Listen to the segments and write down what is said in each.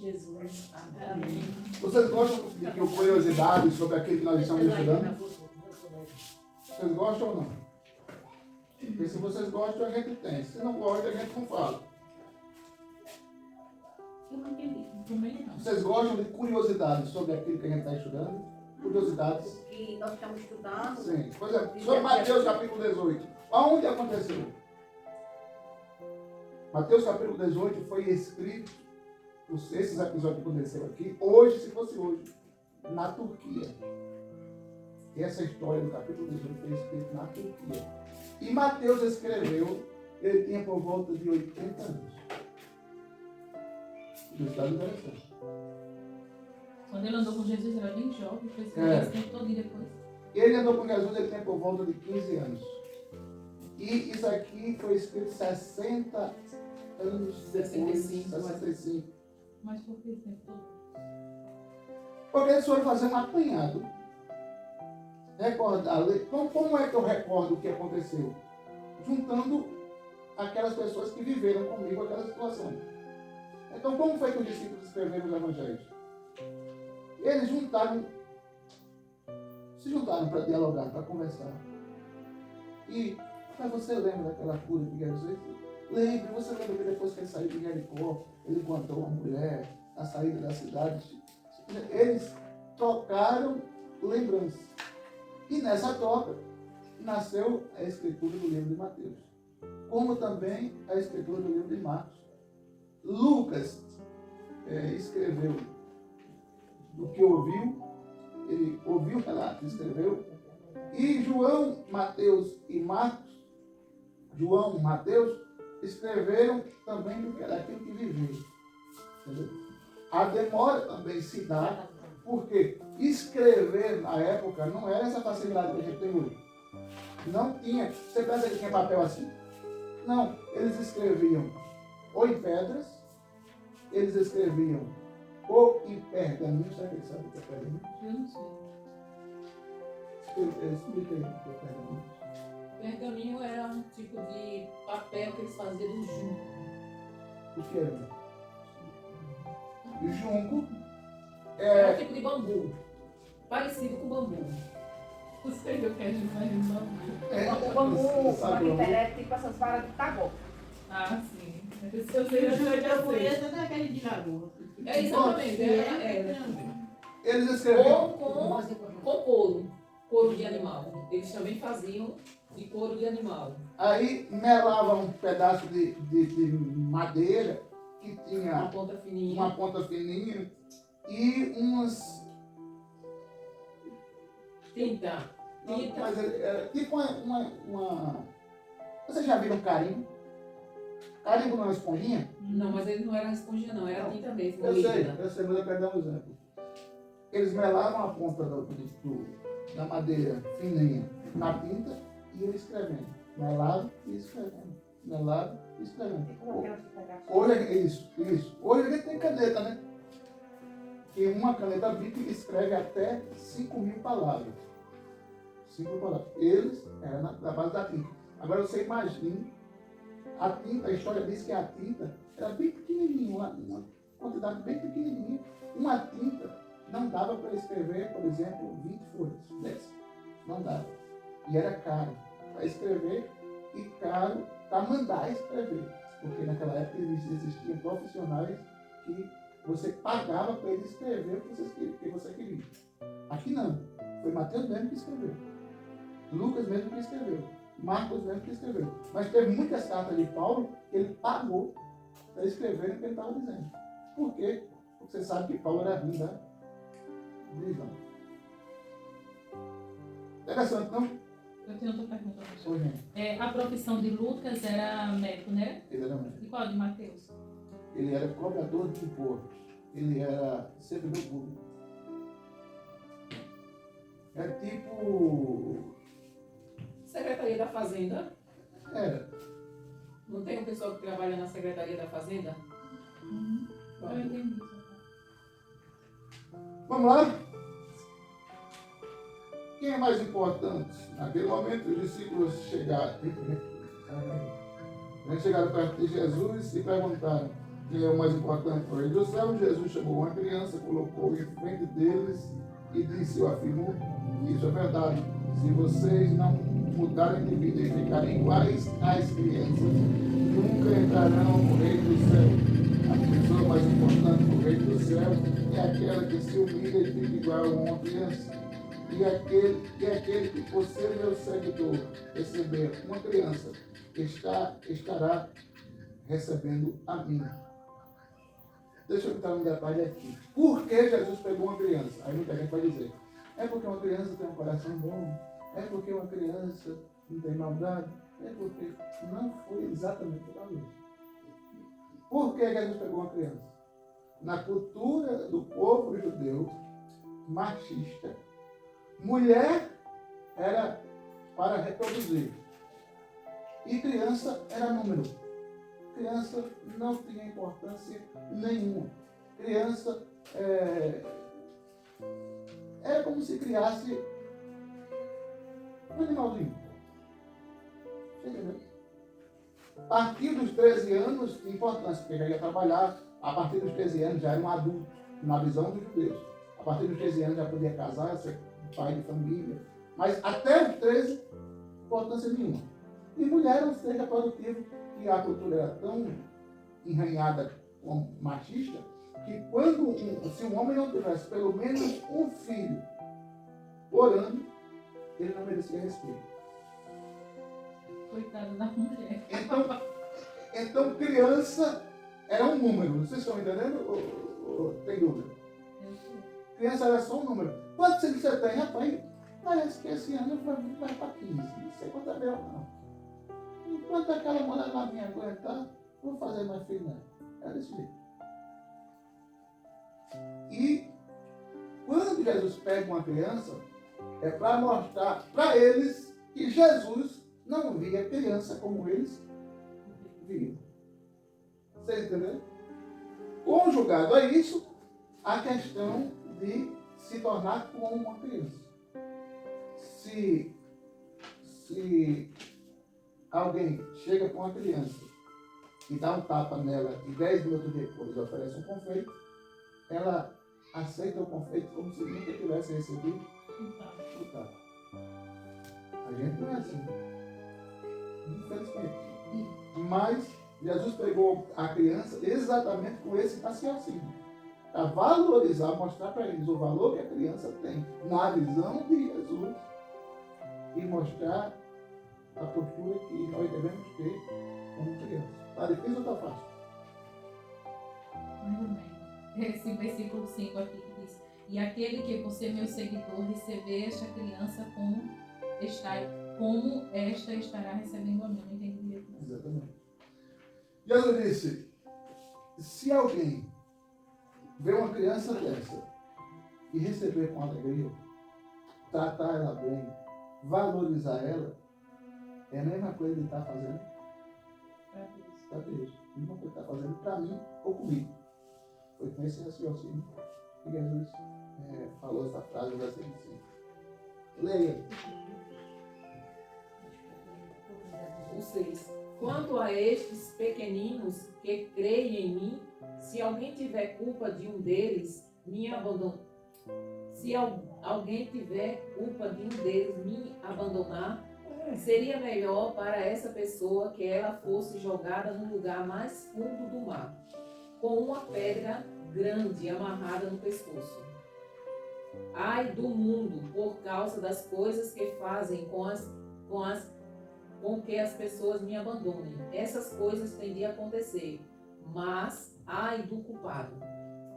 Jesus. Amém. Vocês gostam de curiosidades sobre aquilo que nós estamos estudando? Vocês gostam ou não? Porque se vocês gostam, a gente tem. Se não gosta, a gente não fala. Eu não entendi. Também não. Vocês gostam de curiosidades sobre aquilo que a gente está estudando? Curiosidades? O que nós estamos estudando. Sim. Por exemplo, sobre Mateus capítulo 18. Aonde aconteceu? Mateus capítulo 18 foi escrito, esses episódios que aconteceram aqui, hoje, se fosse hoje, na Turquia. E essa história do capítulo 18 foi escrita na Turquia. E Mateus escreveu, ele tinha por volta de 80 anos. Isso está interessante. Quando ele andou com Jesus, era bem jovem, foi escrever esse tempo todo e depois. Ele andou com Jesus, ele tinha por volta de 15 anos. E isso aqui foi escrito 60 anos depois. 65. Mas por que esse tempo todo? Porque eles foram fazer um apanhado. Recordar. Como é que eu recordo o que aconteceu? Juntando aquelas pessoas que viveram comigo aquela situação. Então, como foi que os discípulos escreveram os evangelhos? Eles se juntaram para dialogar, para conversar. E, mas você lembra daquela cura de Jesus? Lembre, você lembra que depois que ele saiu de Jericó, ele encontrou uma mulher na saída da cidade? Eles trocaram lembranças. E nessa troca nasceu a escritura do livro de Mateus, como também a escritura do livro de Marcos. Lucas escreveu do que ouviu, ele ouviu o relato, escreveu. E João, Mateus e Marcos, João, Mateus, escreveram também do que era aquilo que viveu. Entendeu? A demora também se dá, porque escrever na época não era essa facilidade que a gente tem hoje. Não tinha. Você pensa que tinha papel assim? Não. Eles escreviam ou em pedras, eles escreviam ou em pergaminho. Será que eles sabem o que é pergaminho? Eu não sei. Explica aí o que é pergaminho. Pergaminho era um tipo de papel que eles faziam do junco. O que era? Junco Era um tipo de bambu. Parecido com bambu. Não sei o que eu quero dizer em bambu. O bambu, sabe, uma é tipo essas varas de tagó. Ah, sim. Se eu sei, Eu eu sei. japonesa não é aquele de lagoa. É exatamente. Eles escreviam. Com couro. Couro de animal. Eles também faziam de couro de animal. Aí melavam um pedaço de madeira que tinha Uma ponta fininha. uma ponta fininha e umas. Tinta. Mas era tipo uma. Vocês já viram carimbo? Carimbo não é uma esponjinha? Não, mas ele não era esponja não, era tinta mesmo. Eu sei, líquida. mas eu quero dar um exemplo. Eles melavam a ponta da madeira fininha na tinta e iam escrevendo. Melado e escrevendo. Melado e escrevendo. Hoje é isso. Hoje a gente tem caneta, né? Que uma caneta Bic escreve até 5.000 palavras. 5.000 palavras. Eles eram na base da tinta. Agora você imagina, a tinta, a história diz que a tinta era bem pequenininha, uma quantidade bem pequenininha. Uma tinta não dava para escrever, por exemplo, 20 folhas. 10. Não dava. E era caro para escrever e caro para mandar escrever. Porque naquela época existiam profissionais que você pagava para ele escrever o que você queria. Aqui não. Foi Mateus mesmo que escreveu. Lucas mesmo que escreveu. Marcos mesmo que escreveu. Mas teve muitas cartas de Paulo que ele pagou para escrever o que ele estava dizendo. Por quê? Porque você sabe que Paulo era ruim da visão. Interessante, não? Eu tenho outra pergunta. Oi, gente. A profissão de Lucas era médico, né? Ele era médico. E qual de Mateus? Ele era cobrador de impostos. Ele era servidor público. É tipo... Secretaria da Fazenda. Era. Não tem um pessoal que trabalha na Secretaria da Fazenda? Eu entendi. Vamos lá? Quem é mais importante? Naquele momento, os discípulos chegaram perto de Jesus e perguntaram: que é o mais importante para o reino do céu, Jesus chamou uma criança, colocou em frente deles e disse, eu afirmo que isso é verdade. Se vocês não mudarem de vida e ficarem iguais às crianças, nunca entrarão no reino do céu. A pessoa mais importante no reino do céu é aquela que se humilha e fica igual a uma criança. E aquele que, por ser meu seguidor, receber uma criança, estará recebendo a mim. Deixa eu botar um detalhe aqui. Por que Jesus pegou uma criança? Aí muita gente vai dizer, é porque uma criança tem um coração bom, é porque uma criança não tem maldade, é porque não foi exatamente por isso. Por que Jesus pegou uma criança? Na cultura do povo judeu, machista, mulher era para reproduzir e criança era número. Criança não tinha importância nenhuma. Criança era como se criasse um animalzinho. Você entendeu? A partir dos 13 anos, tinha importância, porque já ia trabalhar. A partir dos 13 anos já era um adulto, na visão dos judeus. A partir dos 13 anos já podia casar, ser pai de família. Mas até os 13, importância nenhuma. E mulher era um ser reprodutivo, que a cultura era tão enranhada como machista, que se um homem não tivesse pelo menos um filho por ano, ele não merecia respeito. Coitada da mulher. Então criança era um número. Vocês estão entendendo? Ou tem dúvida? Criança era só um número. Quantos filhos você tem? Rapaz, parece que esse ano vai para 15. Não sei quanto é meu, não. Enquanto aquela mulher lá me aguentar, vou fazer mais filho, não. Era desse jeito. E quando Jesus pega uma criança, é para mostrar para eles que Jesus não via criança como eles viam. Vocês entenderam? Conjugado a isso, a questão de se tornar como uma criança. Se alguém chega com uma criança e dá um tapa nela e 10 minutos depois oferece um confeito, ela aceita o confeito como se nunca tivesse recebido o tapa. A gente não é assim. Infelizmente. Mas Jesus pegou a criança exatamente com esse raciocínio. Para valorizar, mostrar para eles o valor que a criança tem na visão de Jesus e mostrar a postura que nós devemos ter como criança. Está difícil ou está fácil? Muito bem. Esse versículo 5 aqui que diz: e aquele que por ser meu seguidor receber esta criança como esta estará recebendo a mim. Não entendi direito. Exatamente. Jesus disse, se alguém ver uma criança dessa e receber com alegria, tratar ela bem, valorizar ela, é a mesma coisa que ele está fazendo para Deus. A mesma coisa que ele está fazendo para mim ou comigo. Foi com esse raciocínio que Jesus falou essa frase assim. Leia. O 6. Quanto a estes pequeninos que creem em mim, se alguém tiver culpa de um deles, me abandonar. Se alguém tiver culpa de um deles me abandonar, seria melhor para essa pessoa que ela fosse jogada no lugar mais fundo do mar, com uma pedra grande amarrada no pescoço. Ai do mundo, por causa das coisas que fazem com que as pessoas me abandonem. Essas coisas têm de acontecer, mas ai do culpado.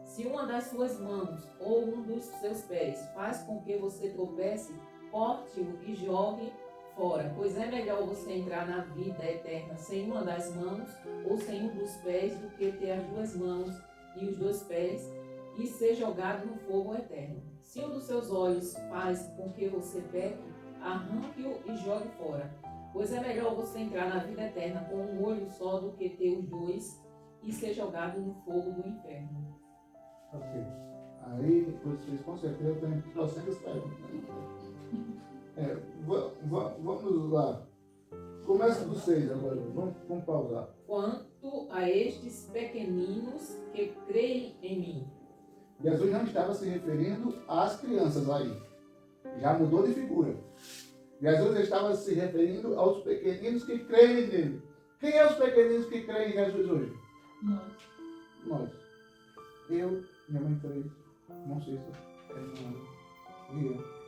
Se uma das suas mãos ou um dos seus pés faz com que você tropece, corte-o e jogue fora, pois é melhor você entrar na vida eterna sem uma das mãos ou sem um dos pés do que ter as duas mãos e os dois pés e ser jogado no fogo eterno. Se um dos seus olhos faz com que você peque, arranque-o e jogue fora, pois é melhor você entrar na vida eterna com um olho só do que ter os dois e ser jogado no fogo do inferno. Ok. Aí vocês com certeza têm trocentas perguntas. Vamos lá. Começa do 6 agora. Vamos pausar. culto a estes pequeninos que creem em mim. Jesus não estava se referindo às crianças aí. Já mudou de figura. Jesus estava se referindo aos pequeninos que creem nele. Quem é os pequeninos que creem em Jesus hoje? Nós. Nós. Eu, minha mãe 3, irmão Cícero, irmão Ria,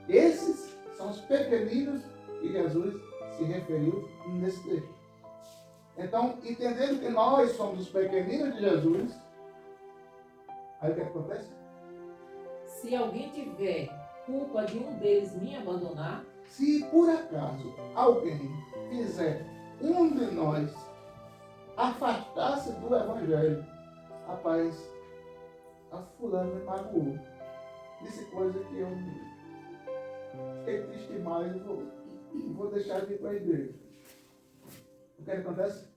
esses são os pequeninos que Jesus se referiu nesse texto. Então, entendendo que nós somos os pequeninos de Jesus, aí o que acontece? Se alguém tiver culpa de um deles me abandonar, Se por acaso alguém fizer um de nós afastar-se do Evangelho, rapaz, a fulano me magoou. Disse coisa que eu fiquei triste demais, vou deixar de ir para a igreja. O que acontece?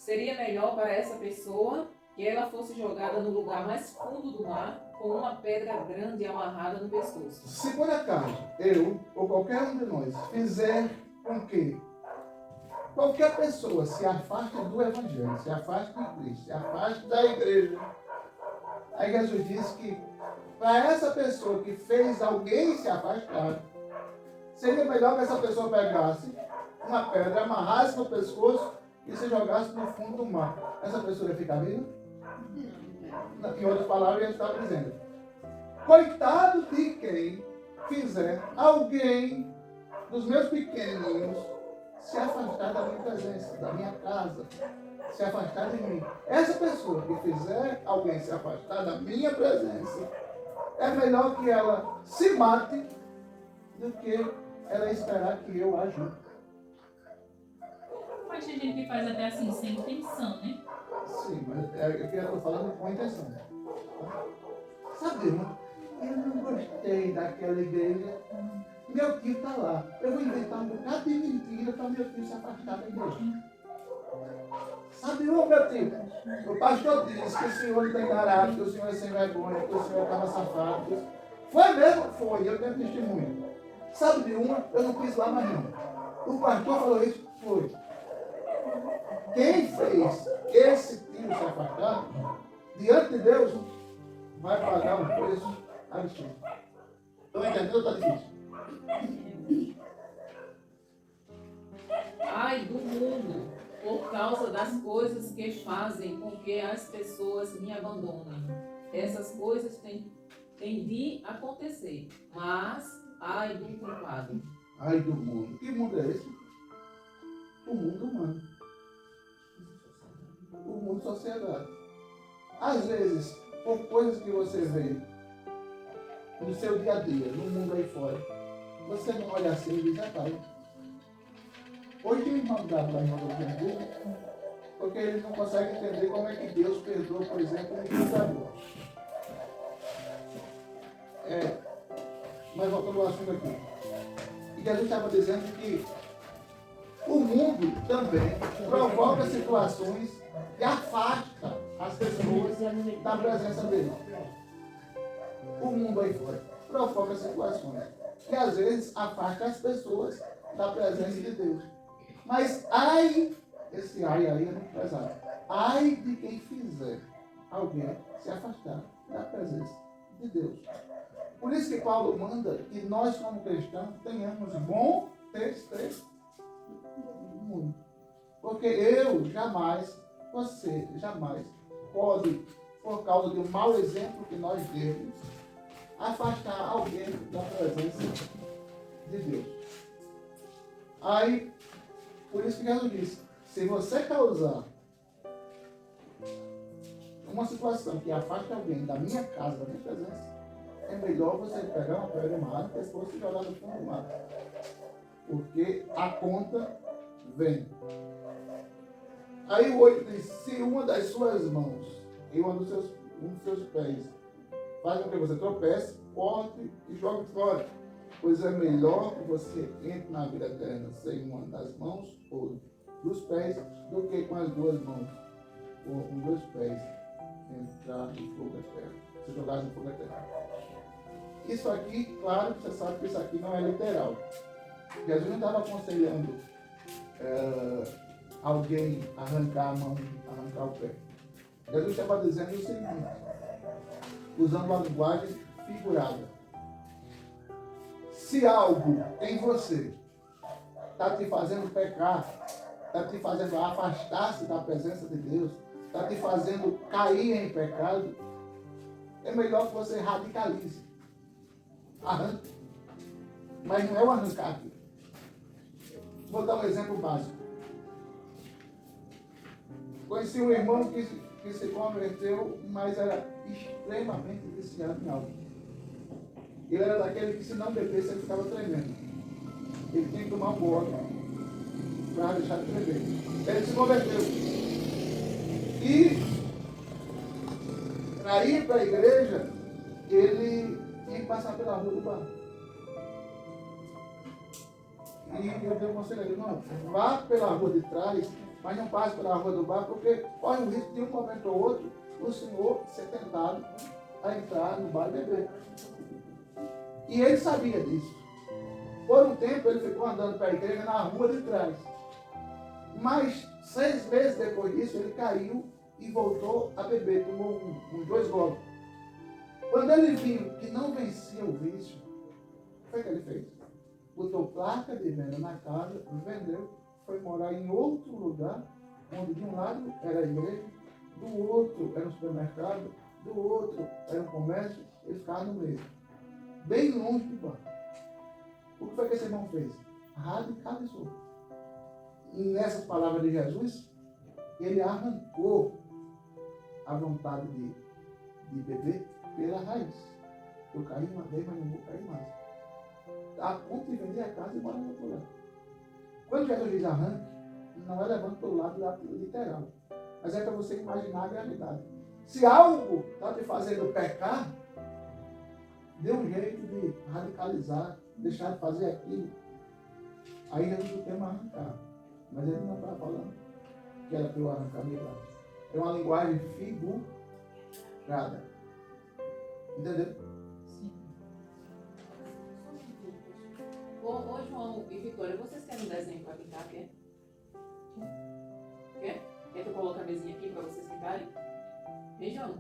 seria melhor para essa pessoa que ela fosse jogada no lugar mais fundo do mar com uma pedra grande amarrada no pescoço. Se por acaso eu ou qualquer um de nós fizer com que qualquer pessoa se afaste do Evangelho, se afaste de Cristo, se afaste da igreja, aí Jesus diz que para essa pessoa que fez alguém se afastar, seria melhor que essa pessoa pegasse uma pedra, amarrasse no pescoço e se jogasse no fundo do mar. Essa pessoa ia ficar viva? Em outras palavras, ele estava dizendo: coitado de quem fizer alguém dos meus pequenininhos se afastar da minha presença, da minha casa, se afastar de mim. Essa pessoa que fizer alguém se afastar da minha presença, é melhor que ela se mate do que ela esperar que eu ajude. Mas tem gente que faz até assim, sem intenção, né? Sim, mas é o que eu estou falando com intenção. Sabe, irmão, eu não gostei daquela igreja. Meu tio está lá. Eu vou inventar um bocado de mentira para meu tio se afastar da igreja. Sabe, meu tio? O pastor disse que o senhor não tem caráter, que o senhor é sem vergonha, que o senhor estava safado. Foi mesmo? Foi, eu tenho testemunho. Sabe de uma? Eu não quis lá mais não. O pastor falou isso? Foi. Quem fez esse tio se afastar, diante de Deus, vai pagar um preço absurdo. Estão entendendo? Está difícil. Ai do mundo, por causa das coisas que fazem com que as pessoas me abandonem. Essas coisas têm de acontecer, mas ai do culpado. Ai do mundo. Que mundo é esse? O mundo humano. O mundo sociedade. Às vezes, por coisas que você vê no seu dia a dia, no mundo aí fora, você não olha assim e diz: pai. Hoje tem um irmão dado lá em Rodolfo, porque ele não consegue entender como é que Deus perdoa, por exemplo, um pecador. Mas voltando ao assunto aqui. E Jesus estava dizendo que o mundo também provoca situações que afastam as pessoas da presença dele. O mundo aí fora provoca situações que às vezes afastam as pessoas da presença de Deus. Mas ai, esse ai aí é muito pesado. Ai de quem fizer alguém se afastar da presença de Deus. Por isso que Paulo manda que nós, como cristãos, tenhamos bom testemunho. Porque eu jamais, você jamais pode, por causa de um mau exemplo que nós demos, afastar alguém da presença de Deus. Aí, por isso que Jesus disse: se você causar uma situação que afaste alguém da minha casa, da minha presença, é melhor você pegar uma pedra amarrada e depois se jogar no fundo do mar. Porque a conta vem. Aí o 8 diz: se uma das suas mãos e um dos seus pés faz com que você tropece, corte e jogue fora. Pois é melhor que você entre na vida eterna sem uma das mãos ou dos pés, do que com as duas mãos ou com dois pés entrar no fogo eterno, se jogar no fogo eterno. Isso aqui, claro, você sabe que isso aqui não é literal. Jesus não estava aconselhando alguém a arrancar a mão, arrancar o pé. Jesus estava dizendo o seguinte, usando uma linguagem figurada. Se algo em você está te fazendo pecar, está te fazendo afastar-se da presença de Deus, está te fazendo cair em pecado, é melhor que você radicalize. Arranque. Mas não é o arrancar aqui. Vou dar um exemplo básico. Conheci um irmão que se converteu, mas era extremamente viciado em álcool. Ele era daquele que, se não bebesse, ele ficava tremendo. Ele tinha que tomar um gole para deixar de beber. Ele se converteu. E, para ir para a igreja, ele tinha que passar pela rua do bar. E eu dei um conselho a ele, não, vá pela rua de trás, mas não passe pela rua do bar, porque corre o risco de um momento ou outro o senhor ser tentado a entrar no bar e beber. E ele sabia disso. Por um tempo ele ficou andando para a igreja na rua de trás. Mas 6 meses depois disso ele caiu e voltou a beber, tomou uns 2 goles. Quando ele viu que não vencia o vício, o que ele fez? Botou placa de venda na casa, vendeu, foi morar em outro lugar, onde de um lado era a igreja, do outro era um supermercado, do outro era um comércio, ele ficava no meio, bem longe do bar. O que foi que esse irmão fez? Radicalizou. E nessas palavras de Jesus, ele arrancou a vontade de beber pela raiz. Eu caí uma vez, mas não vou cair mais. A ponto de vender a casa e morar no outro lado. Quando Jesus diz arranque, não é levando pelo lado literal, mas é para você imaginar a gravidade. Se algo está te fazendo pecar, dê um jeito de radicalizar, deixar de fazer aquilo. Aí Jesus o tema arrancar. Mas ele não está falando que era para eu arrancar meu braço. É uma linguagem figurada. Entendeu? Ô João e Vitória, vocês querem um desenho para pintar? Quer? Quer? Quer que eu coloque a mesinha aqui para vocês pintarem? Hein, João?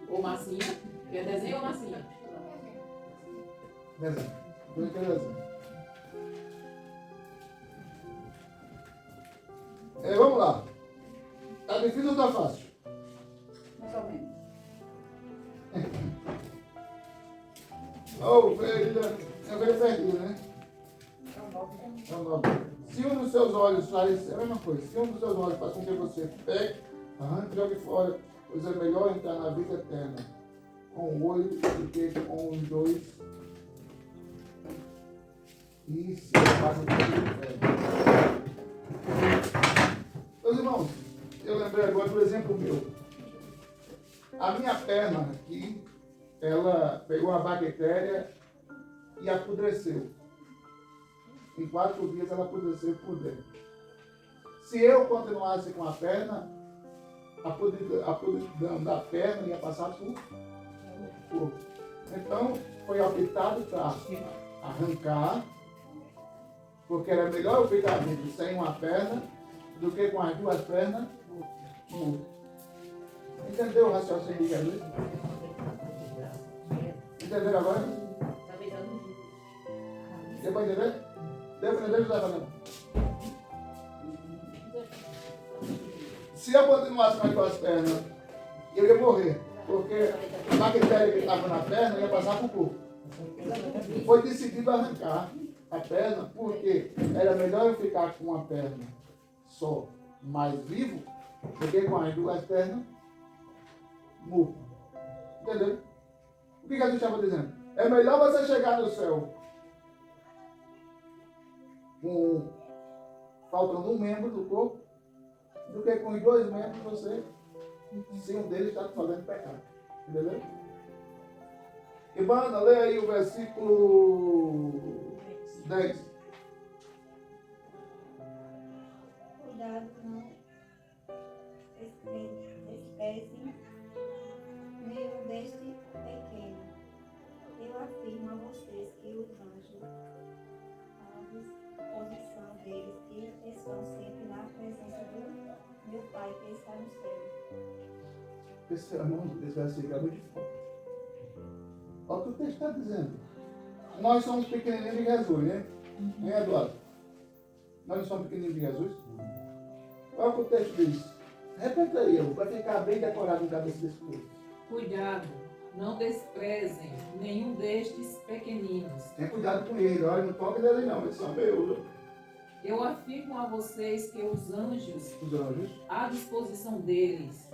Ou massinha? Quer desenho ou massinha? Desenho. Eu quero desenho. Vamos lá. Tá difícil ou tá fácil? Mais ou menos. Ovelha. É ovelha perdida, né? É o nome. Se um dos seus olhos faz, é a mesma coisa. Se um dos seus olhos faz com que você pegue, arranque e jogue fora, pois é melhor entrar na vida eterna com o olho do que com os 2. Isso, passa do inferno. Meus irmãos, eu lembrei agora do exemplo meu. A minha perna aqui, ela pegou uma bactéria e apodreceu. Em 4 dias ela apodreceu por dentro. Se eu continuasse com a perna, a podridão da perna ia passar por corpo. Então, foi optado para arrancar, porque era melhor eu ficar vivo sem uma perna do que com as 2 pernas morto. Entendeu o raciocínio de Jesus? Entenderam agora? Deu para entender? Deu para entender, José Fernando? Se eu continuasse com as 2 pernas, eu ia morrer, porque a bactéria que estava na perna ia passar para o corpo. Foi decidido arrancar a perna, porque era melhor eu ficar com uma perna só, mais vivo, do que com as 2 pernas morto. Entendeu? O que Jesus estava dizendo? É melhor você chegar no céu com faltando um membro do corpo, do que com os 2 membros você, se um deles está te fazendo pecado. Entendeu? Ivana, lê aí o versículo 10. Cuidado, não desprezem meio deste pequeno. Eu afirmo a vocês que os anjos que está no céu. Esse versículo é muito forte. Olha o que o texto está dizendo. Nós somos pequenininhos de Jesus, né? Hein, Eduardo? Nós não somos pequenininhos de Jesus? Olha o que o texto diz. Repete aí, vai ficar bem decorado na cabeça desse povo. Cuidado, não desprezem nenhum destes pequeninos. Tenha cuidado com ele, olha, não toque nele não, eles são meus. Eu afirmo a vocês que os anjos, Os anjos, à disposição deles,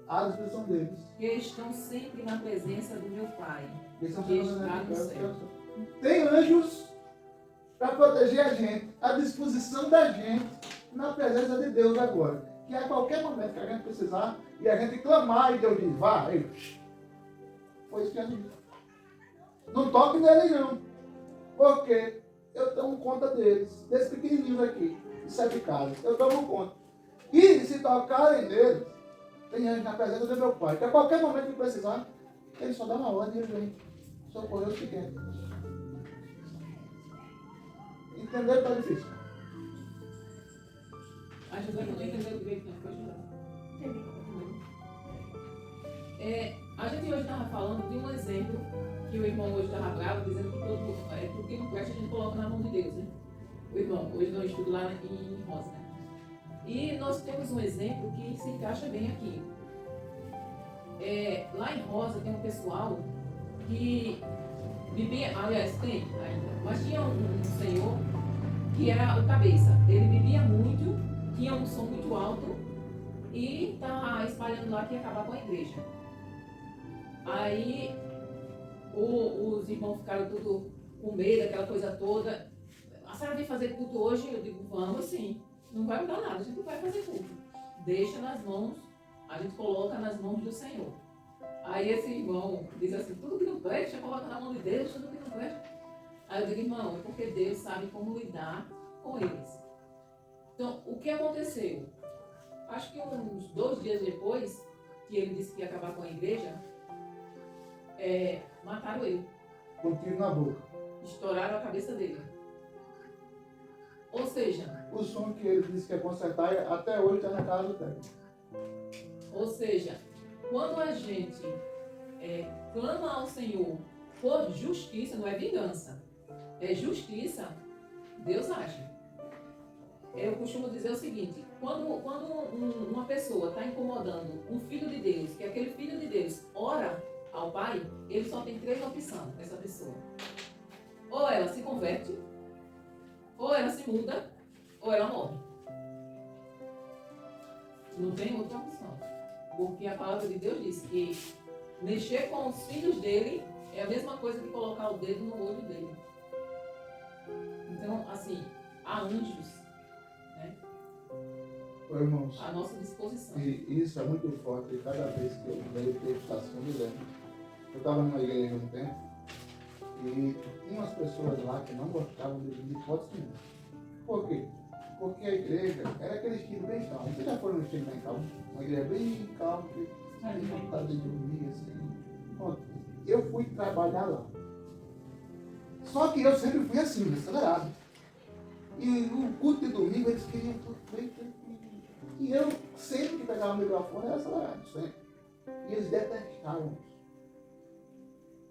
à disposição deles. que estão sempre na presença do meu Pai, Eles são que está no céu. Tem anjos para proteger a gente, à disposição da gente, na presença de Deus agora. Que a qualquer momento que a gente precisar, e a gente clamar, e Deus diz, vá, aí. Foi isso que a gente disse. Não toque nele não. Porque eu tomo conta deles, desses pequenininhos aqui, de 7 casas. Eu tomo conta. E se tocarem neles, tem anjo na presença do meu Pai. Que a qualquer momento que precisar, ele só dá uma ordem e ele vem socorrer os pequenos. Entender está difícil. A José não entendeu direito, não, pode ajudar. A gente hoje estava falando de um exemplo que o irmão hoje estava bravo, dizendo que tudo que não presta a gente coloca na mão de Deus, né? O irmão, hoje não estudo lá em Rosa, né? E nós temos um exemplo que se encaixa bem aqui. Lá em Rosa tem um pessoal que vivia, aliás, tem ainda, mas tinha um senhor que era o cabeça. Ele bebia muito, tinha um som muito alto e estava espalhando lá que ia acabar com a igreja. Aí os irmãos ficaram tudo com medo, aquela coisa toda. A senhora vem fazer culto hoje? Eu digo, vamos sim. Não vai mudar nada, a gente não vai fazer culto. Deixa nas mãos, a gente coloca nas mãos do Senhor. Aí esse irmão diz assim, tudo que não presta, coloca na mão de Deus, tudo que não presta. Aí eu digo, irmão, é porque Deus sabe como lidar com eles. Então, o que aconteceu? Acho que uns 2 dias depois, que ele disse que ia acabar com a igreja, mataram ele. Com tiro na boca. Estouraram a cabeça dele. Ou seja, O som que ele disse que ia consertar, até hoje está na casa do técnico. quando a gente clama ao Senhor por justiça, não é vingança, é justiça, Deus age. Eu costumo dizer o seguinte, quando uma pessoa está incomodando um filho de Deus, que aquele filho de Deus ora ao Pai, ele só tem 3 opções, essa pessoa. Ou ela se converte, ou ela se muda, ou ela morre. Não tem outra opção. Porque a palavra de Deus diz que mexer com os filhos dele é a mesma coisa que colocar o dedo no olho dele. Então, assim, há anjos, né, Ô, irmãos, à nossa disposição. e isso é muito forte. E cada vez que eu leio o texto assim, eu me lembro. Eu estava numa igreja há um tempo e tinha umas pessoas lá que não gostavam de hipótese nenhuma. Por quê? Porque a igreja era aquele estilo bem calmo. Vocês já foram no estilo bem calmo? Uma igreja bem calma, que tem vontade de dormir, assim. Pronto. Eu fui trabalhar lá. Só que eu sempre fui assim, acelerado. E no culto de domingo eles queriam tudo bem tranquilo. E eu sempre que pegava o microfone era acelerado, sempre. E eles detestavam isso.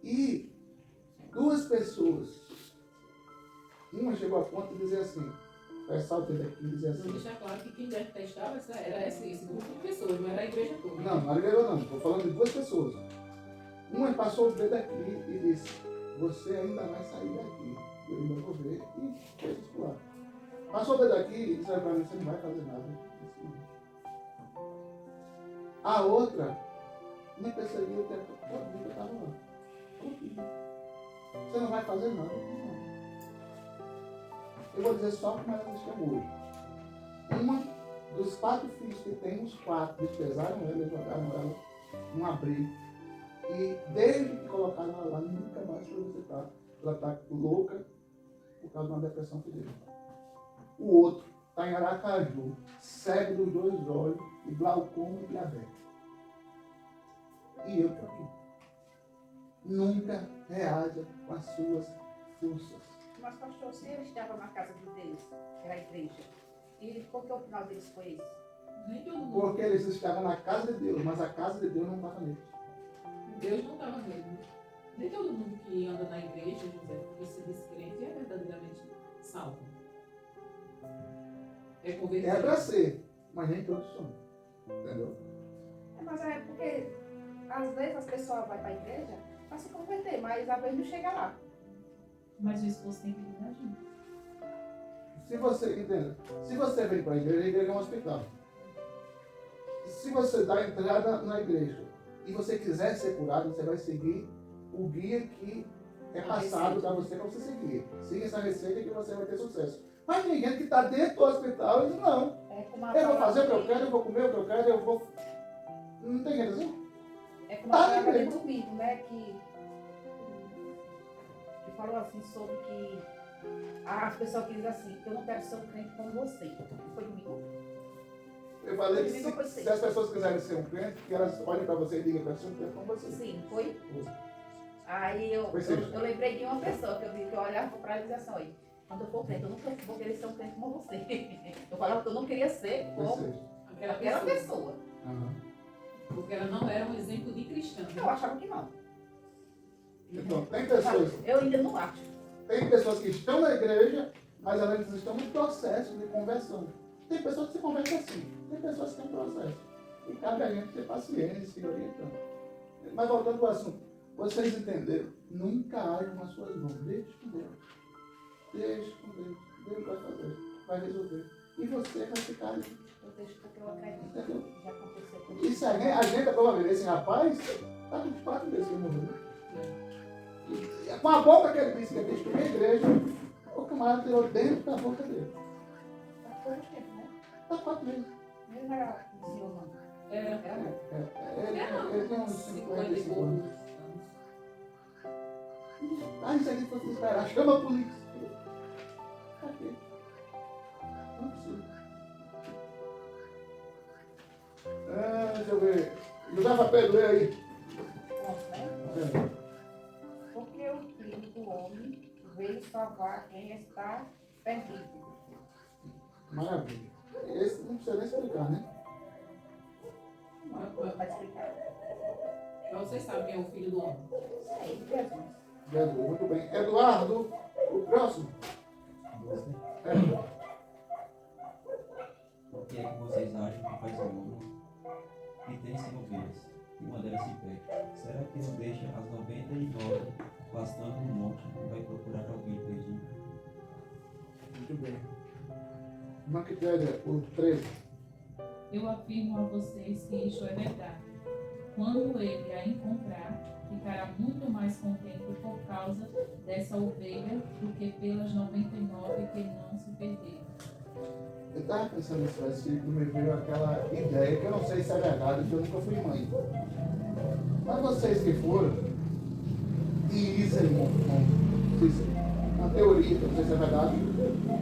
E 2 pessoas, uma chegou a ponto de dizer assim, passar o dedo aqui e dizer Vou assim, deixar claro que quem detestava era esse grupo de pessoas, não era a igreja toda. não era igreja não, estou falando de 2 pessoas. Uma passou o dedo aqui e disse, você ainda vai sair daqui. Eu ainda vou ver e foi circular. Passou o dedo aqui e disse para mim, você não vai fazer nada. Eu disse, não. A outra me perseguiu o tempo todo que eu estava lá. Você não vai fazer nada? Não. Eu vou dizer só como ela chamou hoje. Uma dos 4 filhos que tem, os 4 desprezaram ela, jogaram ela num abrigo. E desde que colocaram ela lá, nunca mais foi visitar. Ela está louca por causa de uma depressão que deu. O outro está em Aracaju, cego dos 2 olhos, e glaucoma e diabetes. E eu estou aqui. Nunca reaja com as suas forças. Mas, pastor, se ele estava na casa de Deus, que era a igreja, e por que o final deles foi esse? Nem todo mundo. Porque eles estavam na casa de Deus, mas a casa de Deus não estava neles. Deus não estava mesmo. Nem todo mundo que anda na igreja, José, que se diz crente, é verdadeiramente salvo. É convertido. É para ser, mas nem todos são. Entendeu? Mas é porque às vezes as pessoas vão para a igreja para se converter, mas às vezes não chega lá. Mas o esposo tem que lidar junto. Se você, entenda, se você vem para a igreja é um hospital. Se você dá entrada na igreja e você quiser ser curado, você vai seguir o guia que é passado para você seguir. Siga essa receita que você vai ter sucesso. Mas tem gente que está dentro do hospital e diz, não, É como a eu vou fazer o que eu palavra quero, eu vou comer o que eu quero, eu vou... Não tem gente assim? É como a palavra de domingo, né? Que falou assim sobre que as pessoas que dizem assim, eu não quero ser um crente como você. Foi domingo? Eu falei que Domingo foi se as pessoas quiserem ser um crente, que elas olhem para você e digam, eu quero ser um crente como você. Sim, foi? Aí eu lembrei de uma pessoa que eu vi que eu olhava para ela e dizia assim, olha, quando eu for crente, eu nunca vou querer ser um crente como você. Eu falava que eu não queria ser como aquela pessoa. Uhum. Porque ela não era um exemplo de cristã. Eu achava que não. Então, tem pessoas, Eu ainda não acho. tem pessoas que estão na igreja, mas elas estão no processo de conversão. Tem pessoas que se convertem assim, tem pessoas que têm um processo. E cabe a gente ter paciência e orientando. Mas voltando ao assunto, vocês entenderam? Nunca hajam nas suas mãos. Deixe com Deus. Deixe com Deus. Deus vai fazer, vai resolver. E você vai ficar ali. Eu deixo porque eu acredito. Entendeu? Já aconteceu comigo. Isso a gente, provavelmente, esse rapaz, está com 4 meses que ele morreu. E com a boca que ele disse que ele destruiu a igreja, o camarada tirou dentro da boca dele. Tá pouco tempo, né? Está 4 meses. Ele não era o senhor, não. Era. Era não. Ele tem uns 50 e 55 poucos anos. anos. Ah, isso aí fosse esperar. Chama a polícia. Pra quê? Não precisa. Deixa eu ver. José Pedro, lê aí. Posso, né? É. Porque o Filho do Homem veio salvar quem está perdido. Maravilha. Esse não precisa nem explicar, né? Vai explicar. Mas vocês sabem quem é o filho do homem. Sei, Jesus. Jesus, muito bem. Eduardo, o próximo. É. O que é que vocês acham que faz o homem que tem 100 ovelhas e uma delas se perde? Será que não deixa as 99 pastando no monte e vai procurar alguém perdido? Muito bem. Maquitéria, o 13. Eu afirmo a vocês que isto é verdade. Quando ele a encontrar, ficará muito mais contente por causa dessa ovelha do que pelas 99 que não se perderam. Eu estava pensando nesse versículo, me veio aquela ideia, que eu não sei se é verdade, porque eu nunca fui mãe. Mas vocês que foram, e isso aí, na teoria, não sei se é verdade,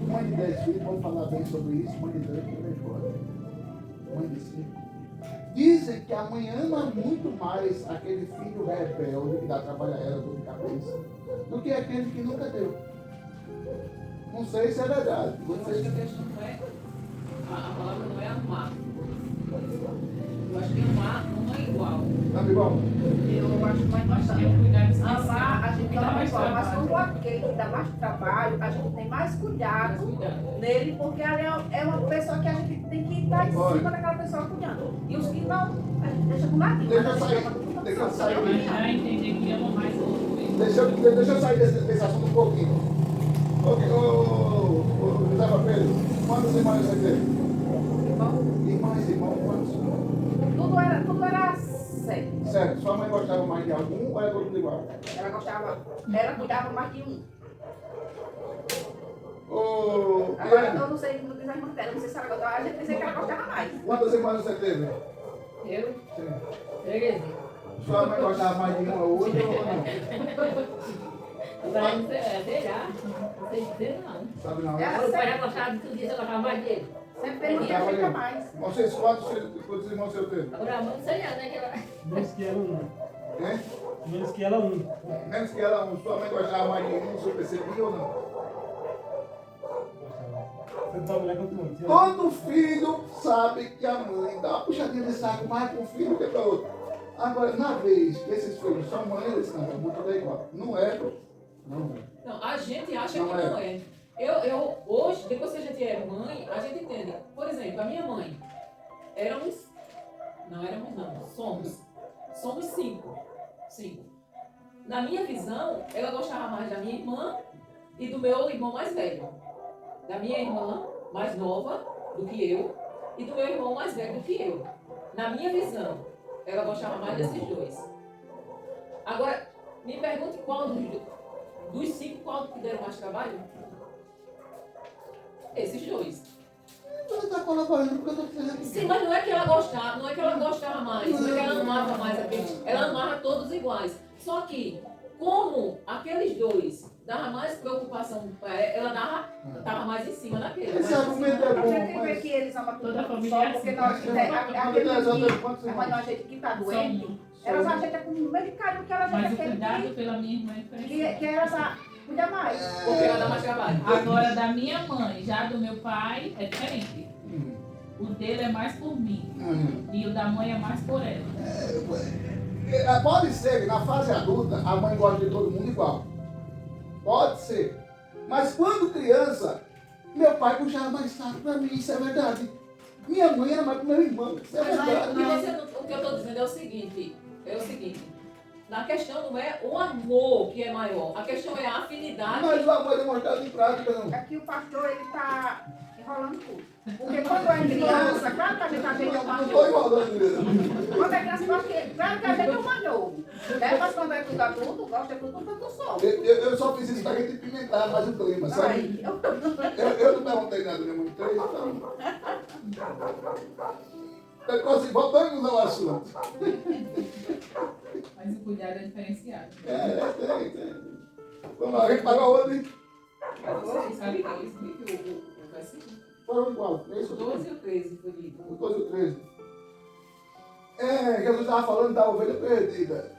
mãe de 10 filhos, vamos falar bem sobre isso, mãe de 2 que vem fora. Mãe de 5. Dizem que a mãe ama muito mais aquele filho rebelde que dá trabalho a ela dor de cabeça, do que aquele que nunca deu. Não sei se é verdade. Eu acho que a questão não é. A palavra não é amar. Eu acho que amar não é igual. Tá igual? Eu acho mais Nós bastante. temos cuidado especial. Amar, a gente Cuidar não é mais igual, mas trabalho. como aquele que dá mais trabalho, a gente tem mais cuidado Cuidado. nele, porque ali é uma pessoa que a gente tem que estar em Olha. cima daquela pessoa cuidando. E os que não, a gente deixa com ladinho. Deixa eu mas a sair, gente chama com deixa eu atenção. sair. Mas já entender que ama mais o outro mesmo. Deixa eu sair desse assunto um pouquinho. Ok, José Pedro, quantos irmãos você teve? Irmãos, quantos? Tudo era sério. Certo, sua mãe gostava mais de algum ou era todo mundo igual? Ela gostava, ela cuidava mais de um. Agora eu não sei como diz a irmã dela, não sei se ela gostava, a gente pensei que ela gostava mais. Quantas irmãs você teve? Eu? Sim. 13. Sua mãe gostava mais de uma ou outra ou não? Agora não sei lá, não sei dizer não. Sabe não? Ela O pai sempre, já gostava de tudo isso, eu gostava mais dele. sempre pergunta a gente mais. Vocês quantos irmãos você teve? Agora a mãe não sei lá, né? Que ela... Menos que ela um. Hein? Menos que ela um. Menos que ela, sua mãe gostava mais de um, você percebia ou não? Tentar mulher contra o outro. Todo filho sabe que a mãe dá uma puxadinha de saco mais para um filho do que para outro. Agora, na vez que esses filhos são mães, eles não, é muito igual. Não é, não é. Não, a gente acha Não que é. não é. Eu, hoje, depois que a gente é mãe, a gente entende. Por exemplo, a minha mãe, somos 5. Na minha visão, ela gostava mais da minha irmã e do meu irmão mais velho. Da minha irmã mais nova do que eu e do meu irmão mais velho do que eu. Na minha visão, ela gostava mais desses dois. Agora, me pergunte qual dos 5, qual que deram mais trabalho? Esses dois. Você está colaborando porque eu estou fazendo isso. Sim, mas não é que ela gostava, não é que ela gostava mais, não é que ela amava mais aqueles, ela amava todos iguais. Só que, como aqueles dois dava mais preocupação para ela, estava mais em cima daquele. Esse argumento é A bom, gente vê mas... que eles amam Toda a tudo família só é porque assim. nós Quantos a mãe da gente que está doente, São- elas ajeitam com o mesmo carinho que ela Mas ajeita o cuidado aquele pela minha irmã é que diferente. ela cuida mais. Porque ela dá mais trabalho. Agora, da minha mãe, já do meu pai, é diferente. Hum. O dele é mais por mim. Hum. E o da mãe é mais por ela. Pode ser que na fase adulta a mãe gosta de todo mundo igual. Pode ser. Mas quando criança, meu pai puxava mais saco pra mim, isso é verdade. Minha mãe era mais pro meu irmão, isso é verdade. O que eu estou dizendo é o seguinte, na questão não é o amor que é maior, a questão é a afinidade. Mas o amor é demonstrado em prática, não. Aqui o pastor, ele está enrolando tudo. Porque quando é criança, claro que a gente ajeita o Não mais estou novo. enrolando mesmo. Quando é criança, claro que a gente é o mais novo. Né? Mas quando é tudo adulto, gosta de tudo quanto só. Eu só fiz isso pra gente pimentar mais o clima, sabe? Aí, Eu não perguntei nada, minha mãe fez, então. Assim, voltamos ao assunto. Mas o cuidado é diferenciado. Tem. Vamos lá, a gente pagou outro, hein? Vocês sabem que eu expliquei o versículo? Foram igual, 3 ou 12 e 13 foi dito. O 12 e o 13. Jesus estava falando da ovelha perdida.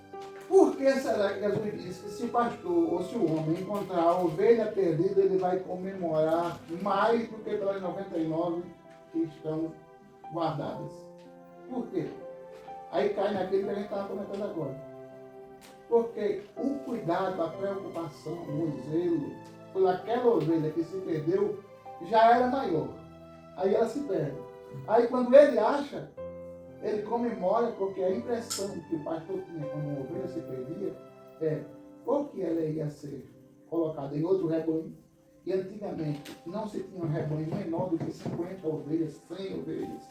Por que será que Jesus disse que se o pastor ou se o homem encontrar a ovelha perdida, ele vai comemorar mais do que pelas 99 que estão guardadas? Por quê? Aí cai naquilo que a gente estava comentando agora. Porque o cuidado, a preocupação, o zelo por aquela ovelha que se perdeu já era maior. Aí ela se perde. Aí quando ele acha, ele comemora, porque a impressão que o pastor tinha quando uma ovelha se perdia é ou que ela ia ser colocada em outro rebanho, e antigamente não se tinha um rebanho menor do que 50 ovelhas, 100 ovelhas,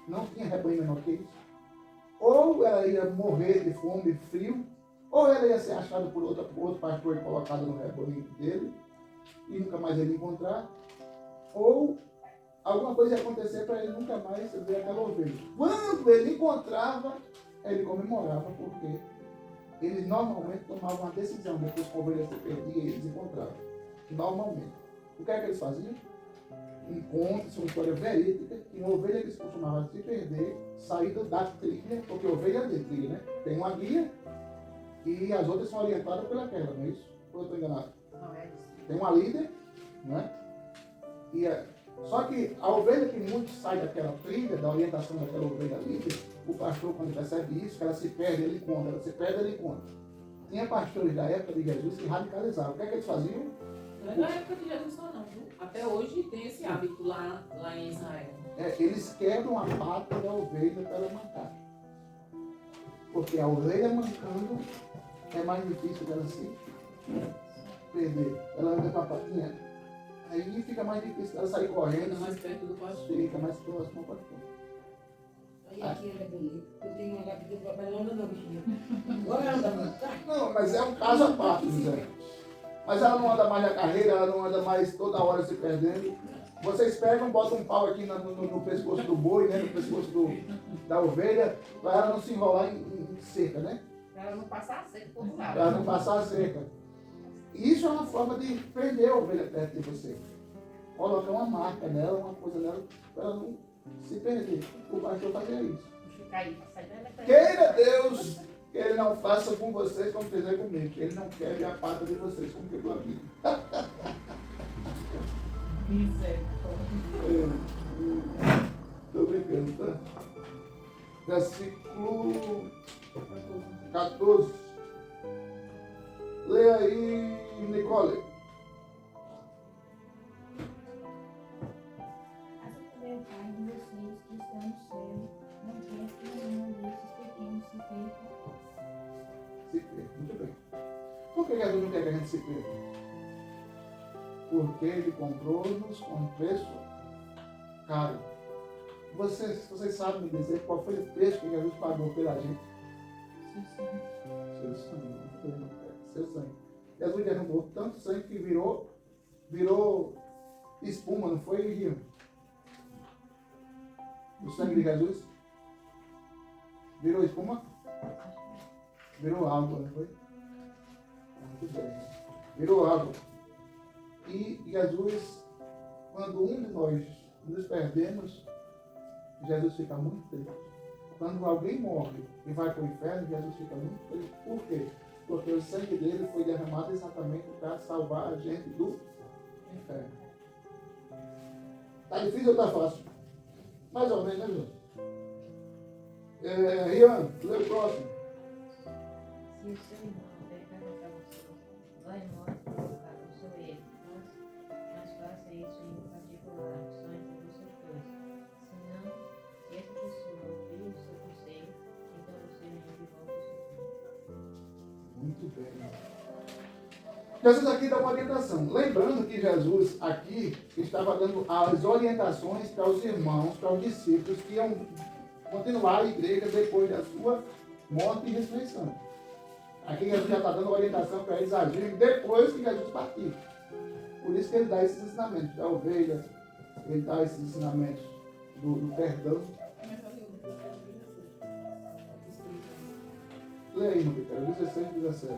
não tinha rebanho menor que isso, ou ela ia morrer de fome e frio, ou ela ia ser achada por outro pastor e colocada no rebanho dele, e nunca mais ele encontrar, ou alguma coisa ia acontecer para ele nunca mais ver aquela ovelha. Quando ele encontrava, ele comemorava, porque eles normalmente tomavam uma decisão depois que a ovelha se perdia e eles encontravam. Normalmente. O que é que eles faziam? Conta-se uma história verídica que uma ovelha que se costumava se perder, saída da trilha, porque ovelha é de trilha, né? Tem uma guia e as outras são orientadas pelaquela, não é isso? Ou eu estou enganado? não é isso. Tem uma líder, não é? Só que a ovelha que muito sai daquela trilha, da orientação daquela ovelha líder, o pastor, quando percebe isso, que ela se perde, ele conta, ela se perde, ele conta. Tinha pastores da época de Jesus que radicalizavam. O que é que eles faziam? Não é da época de Jesus só não, viu? Até hoje tem esse hábito lá em Israel. Eles quebram a pata da ovelha para ela mancar. Porque a ovelha mancando é mais difícil dela se perder. Ela anda com a patinha, aí fica mais difícil dela sair correndo, Ainda mais perto do pastor. fica mais próximo ao pastor. Aí aqui ela é bonita. Eu tenho uma lápide do papai, não anda não, bichinha. Agora ela anda muito. Não, mas é um caso à parte, José. Mas ela não anda mais na carreira, ela não anda mais toda hora se perdendo. Vocês pegam, botam um pau aqui no pescoço do boi, né, no pescoço da ovelha, para ela não se enrolar em cerca, né? Para ela não passar a seca por outro lado. Para ela não passar a cerca. Isso é uma forma de prender a ovelha perto de você. Colocar uma marca nela, uma coisa nela, para ela não se perder. O pastor fazia isso. Ficar aí, pra sair dela. Queira Deus que ele não faça com vocês como fizer comigo, que ele não quebre a pata de vocês como quebrou a minha. Misericórdia. Estou brincando, tá? Versículo 14. Leia aí, Nicole. Assim também o Pai de vocês que está no céu, não quer que nenhum desses pequenos se perca. Se perca, muito bem. Por que Jesus não quer que a gente se perca? Porque ele comprou-nos com preço caro. Vocês sabem me dizer qual foi o preço que Jesus pagou pela gente? Seu sangue. Seu sangue. Jesus derramou tanto sangue que virou espuma, não foi, Rio? O sangue de Jesus virou espuma? Virou água, não foi? Muito bem. Virou água. E Jesus, quando um de nós nos perdemos, Jesus fica muito triste. Quando alguém morre e vai para o inferno, Jesus fica muito triste. Por quê? Porque o sangue dele foi derramado exatamente para salvar a gente do inferno. Está difícil ou está fácil? Mais ou menos, né, Jesus? Rian, lê o próximo. Se o seu irmão pecar contra você, vá embora e abençoe ele. Mas faça isso em particular, só entre vocês dois. Senão, se essa pessoa ouvir o seu conselho, então você venha de volta ao seu filho. Muito bem. Jesus aqui dá uma orientação. Lembrando que Jesus aqui estava dando as orientações para os irmãos, para os discípulos que iam continuar a igreja depois da sua morte e ressurreição. Aqui Jesus já está dando orientação para eles agirem depois que Jesus partir. Por isso que ele dá esses ensinamentos da ovelha, ele dá esses ensinamentos do perdão. Lê aí, meu Vitória, 16 e 17.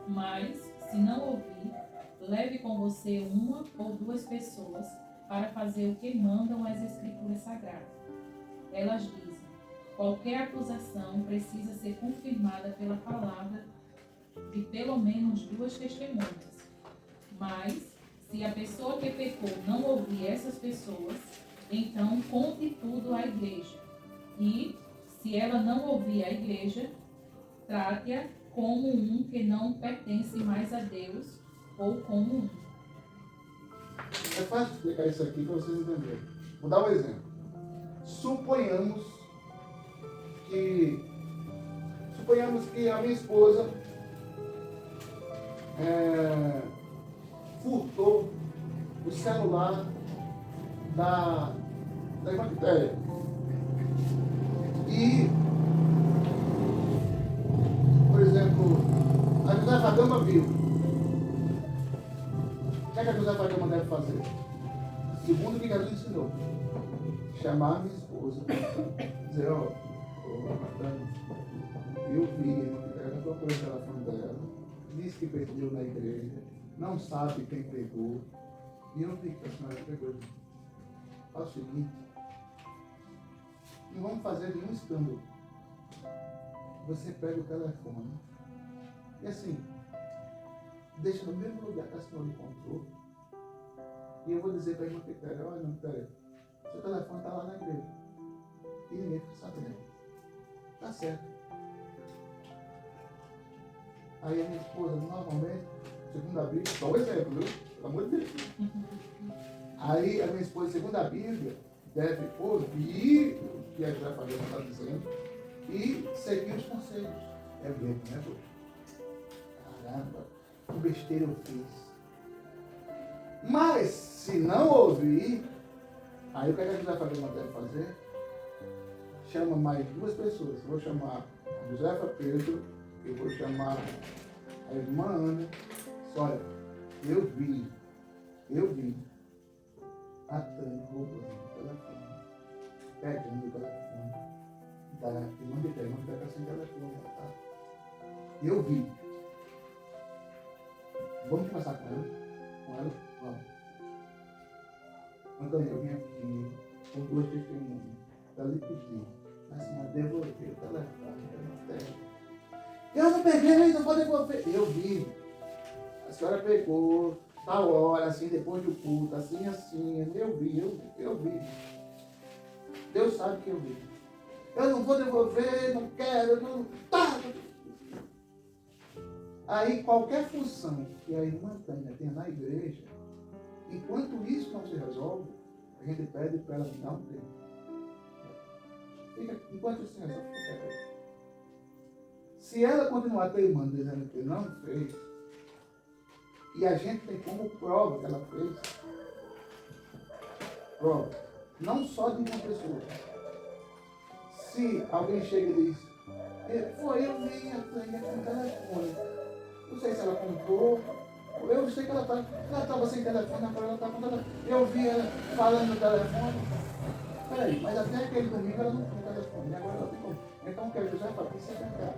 Mas, se não ouvir, leve com você uma ou duas pessoas para fazer o que mandam as Escrituras Sagradas. Elas dizem: qualquer acusação precisa ser confirmada pela palavra de pelo menos 2 testemunhas. Mas, se a pessoa que pecou não ouvir essas pessoas, então conte tudo à igreja. E, se ela não ouvir a igreja, trate-a como um que não pertence mais a Deus, ou como um. É fácil explicar isso aqui para vocês entenderem. Vou dar um exemplo. Suponhamos que a minha esposa furtou o celular da irmã Quitéria. E, por exemplo, a Josefa Gama viu. O que a Josefa Gama deve fazer? Segundo o que Jesus ensinou. Chamar a minha esposa. Dizer, Natânia, eu vi a irmã Quitéria, procurou o telefone dela, disse que perdeu na igreja, não sabe quem pegou. E eu vi que a senhora pegou. Faz o seguinte, não vamos fazer nenhum escândalo. Você pega o telefone e assim, deixa no mesmo lugar que a senhora encontrou. E eu vou dizer para a irmã Quitéria: olha, irmã Quitéria, seu telefone está lá na igreja. E ninguém fica sabendo. Tá certo. Aí a minha esposa, normalmente, segundo a Bíblia, só um exemplo, viu? Pelo amor de Deus. Aí a minha esposa, segundo a Bíblia, deve ouvir o que a Josefa Gama está dizendo e seguir os conselhos. É mesmo, né, pô? Caramba, que besteira eu fiz. Mas, se não ouvir, aí o que a Josefa Gama deve fazer? Chama mais 2 pessoas. Eu vou chamar a Josefa Pedro, eu vou chamar a irmã Ana. Olha, eu vi a Tânia roubando o telefone, pegando o telefone da irmã de Tânia, não pega sem telefone, tá? Eu vi. Vamos conversar com ela? Vamos. Antônio, eu vim aqui com 2 testemunhas para lhe pedir a senhora devolver o telefone da terra. Eu não peguei, não pode devolver. Eu vi. A senhora pegou, tal hora, assim, depois do culto, assim, assim. Eu vi. Deus sabe que eu vi. Eu não vou devolver, não quero, não. Tá. Aí qualquer função que a irmã Tânia tem na igreja, enquanto isso não se resolve, a gente pede para ela não ter. Enquanto isso se resolve, fica quieto. Se ela continuar teimando dizendo que não fez, e a gente tem como prova que ela fez, prova, não só de uma pessoa. Se alguém chega e diz, foi, eu vi a Tânia com o telefone. Não sei se ela comprou, eu sei que ela estava sem telefone, agora ela está com telefone. Eu vi ela falando no telefone. Peraí, mas até aquele domingo ela não tinha telefone, agora ela tem como. Então o que a José fala, isso é verdade.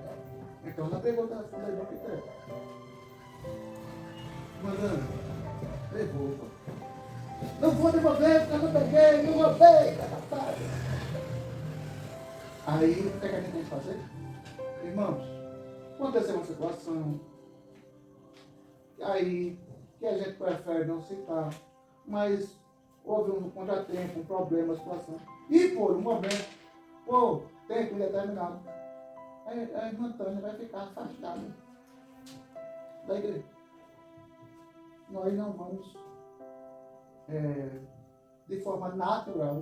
Então ela pegou o telefone da irmã Pitéria. Mandando, devolva. Não vou devolver, porque eu não peguei, não roubei, tá. Aí, o que a gente tem que fazer? Irmãos, aconteceu uma situação, aí, que a gente prefere não citar, mas houve um contratempo, um problema, uma situação, e por um momento, tempo indeterminado, a irmã Tânia vai ficar afastada da igreja. Nós não vamos, de forma natural,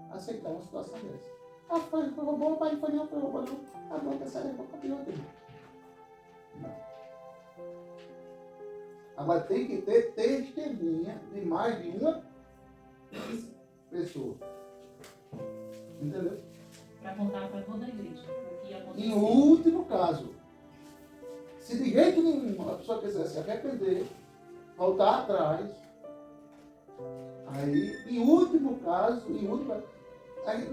aceitar uma situação dessa. Ah, foi roubou, pai, foi não, não. A boca saiu, vou copiar tudo. Não. Agora tem que ter testemunha de mais de uma pessoa. Entendeu? Para contar para toda a igreja o que aconteceu. Em último caso, se de jeito nenhum a pessoa quiser se arrepender, voltar atrás, aí, em último caso, aí,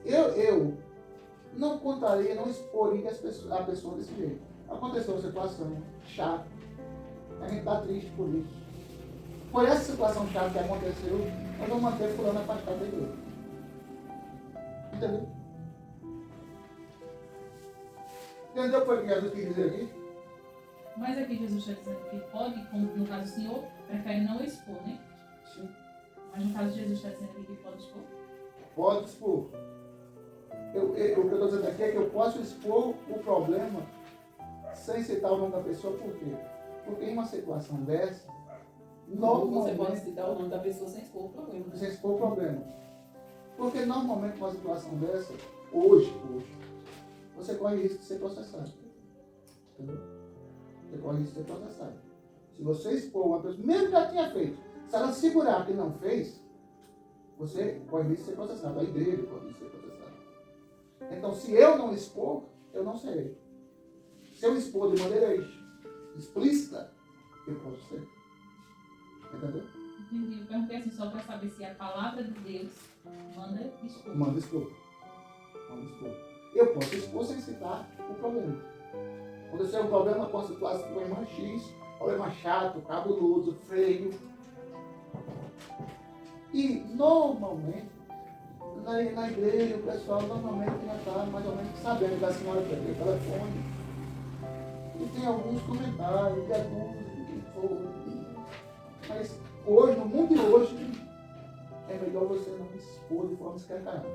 eu não contaria, não exporia a pessoa desse jeito. Aconteceu uma situação chata, a gente está triste por isso. Por essa situação chata que aconteceu, nós vamos manter fulano afastado da igreja. Entendeu? Entendeu o que Jesus quis dizer aqui? Mas aqui Jesus está dizendo que pode, como no caso o Senhor, prefere não expor, né? Sim. Mas no caso Jesus está dizendo aqui que pode expor? Pode expor. O que eu estou dizendo aqui é que eu posso expor o problema sem citar o nome da pessoa, por quê? Porque em uma situação dessa, Você pode citar o nome da pessoa sem expor o problema. Sem expor o problema. Porque normalmente numa situação dessa, hoje, você corre risco de ser processado. Entendeu? Você corre risco de ser processado. Se você expor uma pessoa, mesmo que ela tinha feito, se ela segurar que não fez, você corre risco de ser processado. A igreja corre risco de ser processada. Então, se eu não expor, eu não serei. Se eu expor de maneira explícita, eu posso ser. Entendeu? Entendi. Eu perguntei assim só para saber se a palavra de Deus manda expor. Manda expor. Eu posso expor sem citar o problema. Aconteceu um problema com a situação com a irmã X, problema chato, cabuloso, feio. E normalmente, na igreja, o pessoal normalmente já está mais ou menos sabendo da senhora perdeu o telefone. E tem alguns comentários de abuso, do que for. Mas hoje, no mundo de hoje, é melhor você não expor de forma escancarada.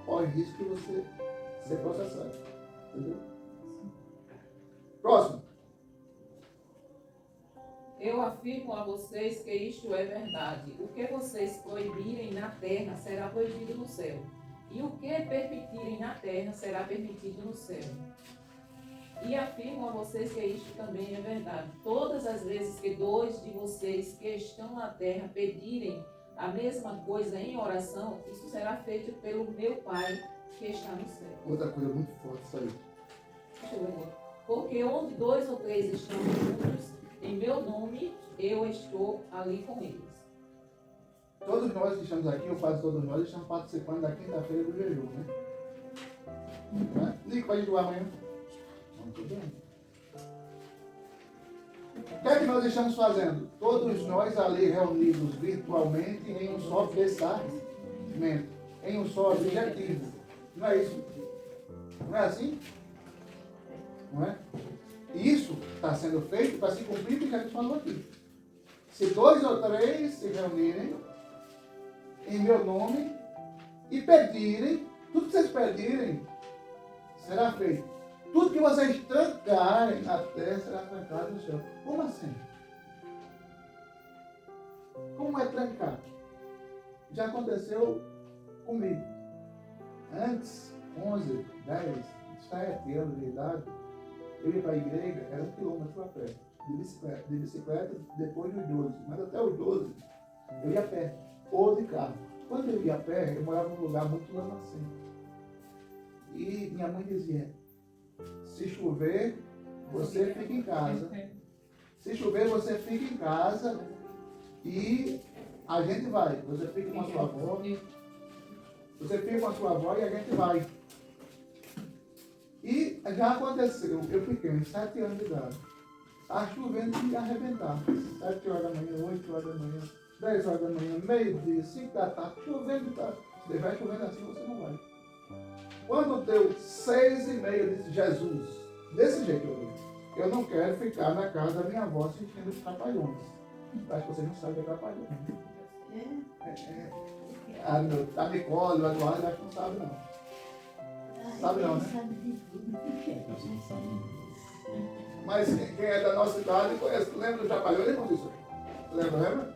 Corre risco de você ser processado. Entendeu? Próximo. Eu afirmo a vocês que isto é verdade. O que vocês proibirem na terra será proibido no céu. E o que permitirem na terra será permitido no céu. E afirmo a vocês que isto também é verdade. Todas as vezes que dois de vocês que estão na terra pedirem a mesma coisa em oração, isso será feito pelo meu Pai que está no céu. Outra coisa muito forte, isso aí. Deixa eu ver. Porque onde 2 ou 3 estão juntos, em meu nome, eu estou ali com eles. Todos nós que estamos aqui, ou quase todos nós, estamos participando da quinta-feira do jejum, né? Nico, vai jejuar amanhã? Muito bem. O que é que nós estamos fazendo? Todos nós ali reunidos virtualmente em um só pensamento, em um só objetivo. Não é isso? Não é assim? Não é? Isso está sendo feito para se cumprir o que Jesus falou aqui. Se 2 ou 3 se reunirem em meu nome e pedirem, tudo que vocês pedirem será feito. Tudo que vocês trancarem na terra será trancado no céu. Como assim? Como é trancar? Já aconteceu comigo. Antes, 11, 10, 7 anos de idade, eu ia para a igreja, era 1 quilômetro a pé, de bicicleta depois dos 12, mas até os 12 eu ia a pé, ou de carro. Quando eu ia a pé, eu morava num lugar muito lamacento. E minha mãe dizia, se chover, você fica em casa. Se chover, você fica em casa e a gente vai. Você fica com a sua avó. Você fica com a sua avó e a gente vai. E já aconteceu, eu pequeno, 7 anos de idade. Estava chovendo de arrebentar. 7 horas da manhã, 8 horas da manhã, 10 horas da manhã, meio-dia, 5 da tarde, chovendo de tarde. Se estiver chovendo assim, você não vai. Quando deu 6h30, eu disse, Jesus, desse jeito eu não quero ficar na casa da minha avó assistindo os trapalhões. Acho que vocês não sabem o que é trapalhões. A Nicole, a Eduardo, acho que não sabe não. Sabe não, né? Mas quem é da nossa idade conhece. Lembra dos trapalhões, irmão? Lembra?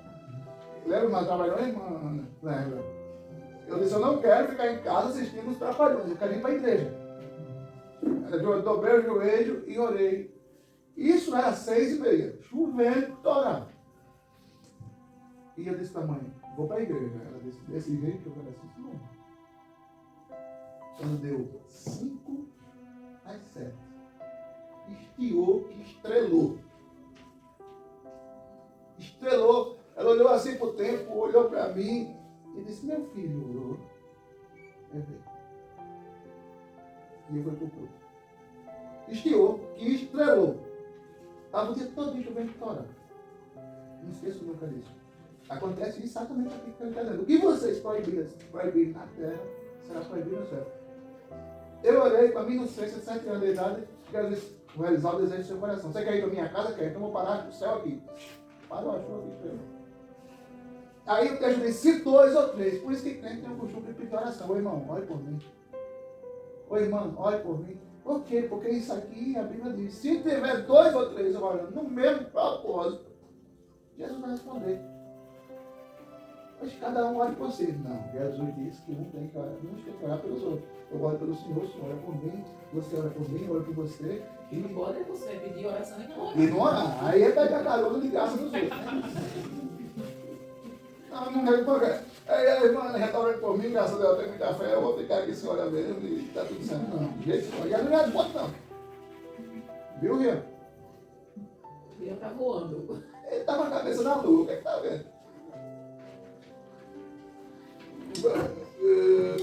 Lembra dos trapalhões, irmão? Lembra? Eu disse, eu não quero ficar em casa assistindo os trapalhões, eu quero ir para a igreja. Eu dobrei o joelho e orei. Isso era 6h30, chovendo, torando. E eu disse para a mãe, vou para a igreja. Ela disse, desse jeito eu falei assim, não. Quando deu 5h07, estiou e estrelou. Estrelou. Ela olhou assim para o tempo, olhou para mim e disse, meu filho orou. E eu fui para o culto. Estiou e estrelou. Estava o dia todo chovendo e torando. Não esqueço nunca disso. Acontece exatamente aqui que eu estou dizendo. O que vocês proibirem na terra, será proibido no céu. Eu orei para mim, não sei, 7 anos de idade, quero realizar o desejo do seu coração. Você quer ir para minha casa? Quer? Então eu vou parar no céu aqui. Parou a chuva aqui, espera. Aí o texto diz, se 2 ou 3. Por isso que crente tem um costume de pedir oração. Ô irmão, ore por mim. Ô irmão, ore por mim. Por quê? Porque isso aqui a Bíblia diz, se tiver 2 ou 3 orando no mesmo propósito, Jesus vai responder. Mas cada um ore por si. Não, Jesus disse que um tem que orar, uns tem que orar pelos outros. Eu oro pelo Senhor, o Senhor ora por mim, você ora por mim, eu oro por você. E não pode você pedir oração e não orar. E não orar. Aí é pegar carona de graça dos outros. Não retorna. Aí, irmã, retorna por mim, graças a Deus, eu tenho muita fé, eu vou ficar aqui sem orar mesmo e está tudo certo. Não, de jeito nenhum. E ela não responde, não. Viu, Rian? O Rian tá voando. Ele tá com a cabeça na lua, o que é que tá vendo?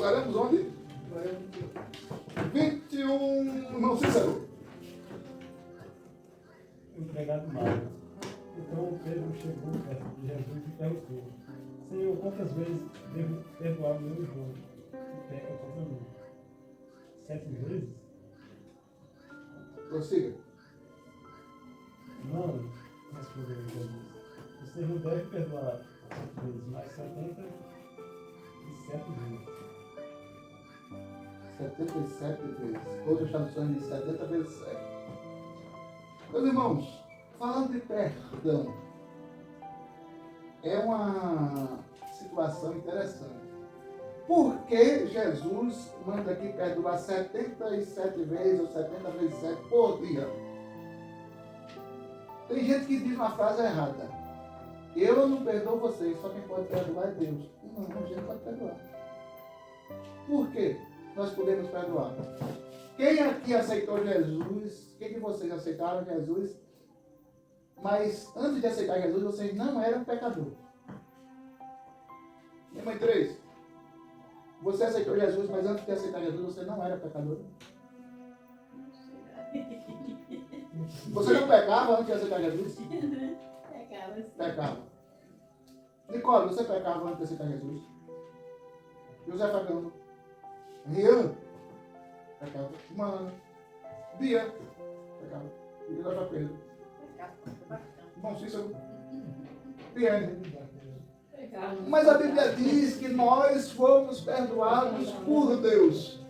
Paramos onde? 21, irmão Cícero. Empregado mal. Então Pedro chegou perto de Jesus e perguntou, Senhor, quantas vezes devo perdoar o meu irmão que peca contra mim? 7 vezes? Prossiga. Não, respondeu Jesus. Você não deve perdoar 7 vezes, mas 77 vezes. 77 vezes. Outras traduções de 70 vezes 7. Meus irmãos, falando de perdão, é uma situação interessante. Por que Jesus manda aqui perdoar 77 vezes ou 70 vezes 7 por dia? Tem gente que diz uma frase errada. Eu não perdoo vocês, só quem pode perdoar é Deus. Não, a gente pode perdoar. Por quê? Nós podemos perdoar. Quem aqui aceitou Jesus? Quem de vocês aceitaram Jesus? Mas antes de aceitar Jesus, vocês não eram pecadores. Número 3. Você aceitou Jesus, mas antes de aceitar Jesus, você não era pecador? Você não pecava antes de aceitar Jesus? Pecava, sim. Pecava. Nicole, você pecava antes de aceitar Jesus? José pecando. Rian, pecava. Mano. Bia, pecava. E Pedro. pecado bastante. Bom, Cícero, Piane. Pecado. Mas a Bíblia diz que nós fomos perdoados por Deus.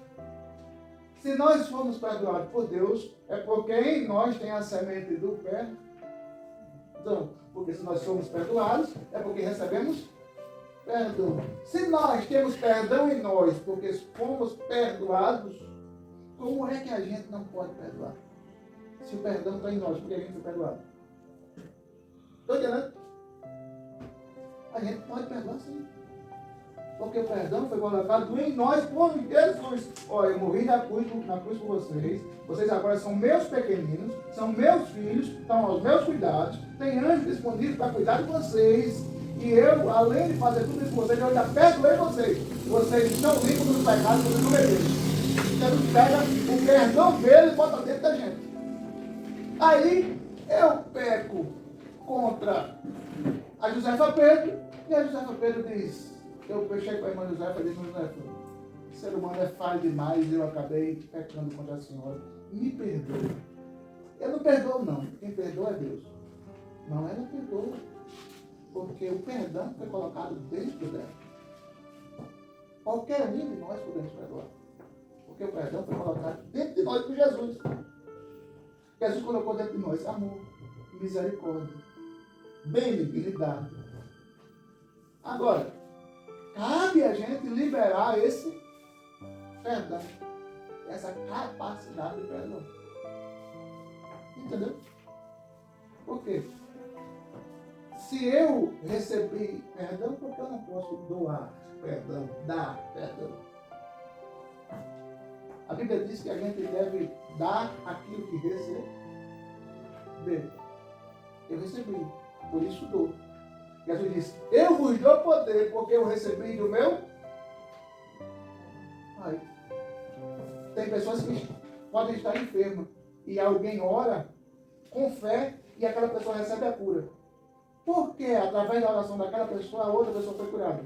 Se nós fomos perdoados por Deus, é porque em nós tem a semente do perdão. Então, porque se nós somos perdoados, é porque recebemos perdão. Se nós temos perdão em nós, porque fomos perdoados, como é que a gente não pode perdoar? Se o perdão está em nós, porque a gente foi perdoado. Estou entendendo? A gente pode perdoar sim. Porque o perdão foi colocado em nós por Jesus. Olha, eu morri na cruz por vocês. Vocês agora são meus pequeninos, são meus filhos, estão aos meus cuidados. Tem anjos disponíveis para cuidar de vocês. E eu, além de fazer tudo isso por vocês, eu ainda perdoei vocês. Vocês estão limpos dos pecados que vocês cometeram. Jesus pega o perdão dele e bota dentro da gente. Aí eu peco contra a Josefa Pedro, e a Josefa Pedro diz, eu fechei com a irmã Josefa e disse, Josefa, o ser humano é falho demais, eu acabei pecando contra a senhora, me perdoe. Eu não perdoo não, quem perdoa é Deus. Não, ela perdoa, porque o perdão foi colocado dentro dela. Qualquer um de nós podemos perdoar, porque o perdão foi colocado dentro de nós por Jesus. Jesus colocou dentro de nós amor, misericórdia, benignidade. Agora, cabe a gente liberar esse perdão, essa capacidade de perdão. Entendeu? Por quê? Se eu recebi perdão, por que eu não posso doar perdão, dar perdão? A Bíblia diz que a gente deve dar aquilo que recebeu. Eu recebi, por isso dou. Jesus disse, eu vos dou poder, porque eu recebi do meu Pai. Tem pessoas que podem estar enfermas, e alguém ora com fé, e aquela pessoa recebe a cura. Por que, através da oração daquela pessoa, a outra pessoa foi curada?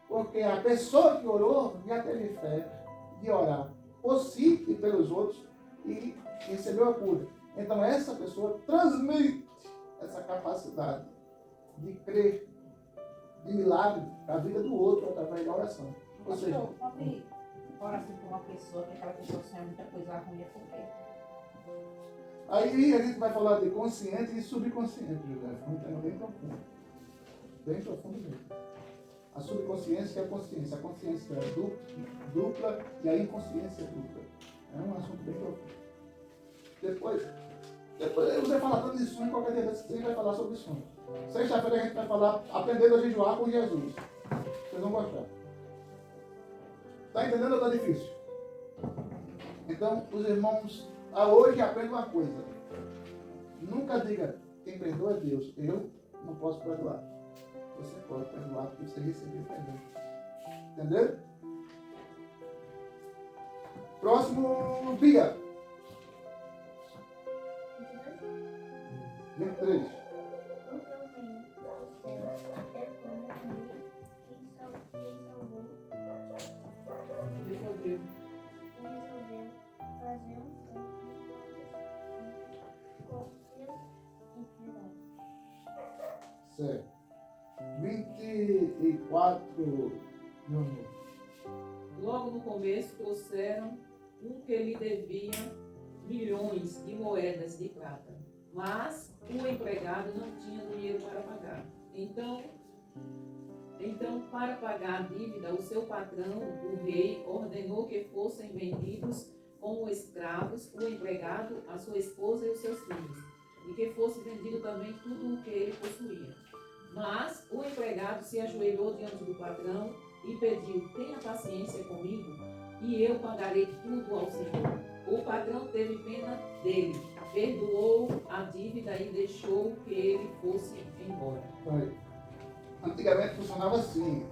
Porque a pessoa que orou já teve fé de orar por si e pelos outros, e recebeu a cura. Então essa pessoa transmite essa capacidade de crer de milagre para a vida do outro através da oração. Ou seja, quando ora assim por uma pessoa, que aquela pessoa sonha muita coisa ruim, é por quê? aí a gente vai falar de consciente e subconsciente, José. É um tema bem profundo. Bem profundo mesmo. A subconsciência e a consciência. A consciência é dupla e a inconsciência é dupla. É um assunto bem profundo. Depois você fala tanto de sonho, qualquer dia você vai falar sobre sonho. Sexta-feira a gente vai falar aprendendo a jejuar com Jesus. Vocês vão gostar. Está entendendo ou está difícil? Então, os irmãos, hoje aprendam uma coisa. Nunca diga, quem perdoa é Deus. Eu não posso perdoar. Você pode perdoar porque você recebeu perdão. Entendeu? Próximo dia. 23. Certo. 24, meu amor. Logo no começo trouxeram um que lhe devia milhões de moedas de prata, mas o empregado não tinha dinheiro para pagar. Então, para pagar a dívida, o seu patrão, o rei, ordenou que fossem vendidos como escravos o empregado, a sua esposa e os seus filhos, e que fosse vendido também tudo o que ele possuía. Mas o empregado se ajoelhou diante do patrão e pediu, tenha paciência comigo, e eu pagarei tudo ao Senhor. O patrão teve pena dele, perdoou a dívida e deixou que ele fosse embora. Antigamente funcionava assim.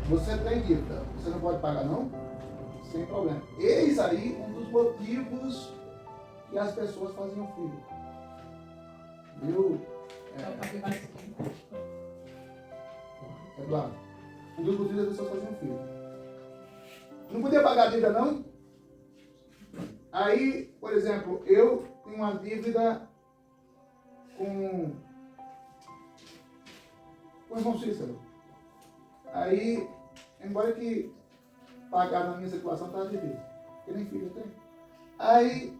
Você tem dívida, você não pode pagar não? Sem problema. Eis aí um dos motivos que as pessoas faziam filho. Viu? Eduardo, um dos motivos das pessoas faziam filho. Não podia pagar a dívida não? Aí, por exemplo, eu tenho uma dívida com o irmão Cícero. Aí, embora que pagar na minha situação está difícil, porque nem filho eu tenho. Aí,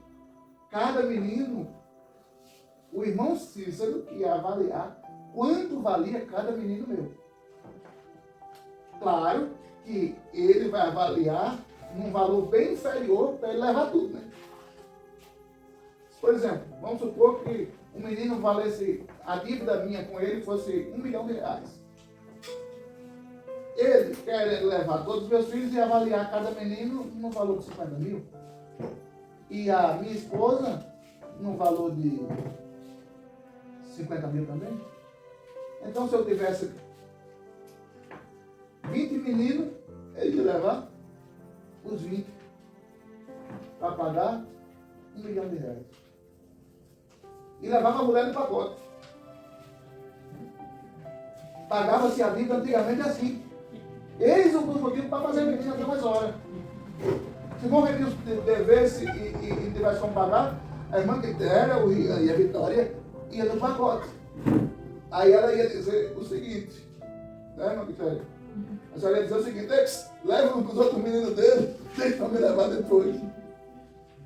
cada menino, o irmão Cícero que ia avaliar quanto valia cada menino meu. Claro que ele vai avaliar num valor bem inferior para ele levar tudo, né? Por exemplo, vamos supor que um menino valesse, a dívida minha com ele fosse R$1 milhão. Ele quer levar todos os meus filhos e avaliar cada menino no valor de 50 mil. E a minha esposa no valor de 50 mil também. Então, se eu tivesse 20 meninos, ele ia levar os 20 para pagar R$1 milhão. E levava a mulher no pacote. Pagava-se a dívida antigamente assim. Eis o motivo para fazer menina até mais hora. Se não devesse e tivesse como pagar, a irmã Quitéria e a Vitória ia no pacote. Aí ela ia dizer o seguinte, né, irmã Quitéria? A senhora ia dizer o seguinte: leva os outros meninos dele, deixa me levar depois.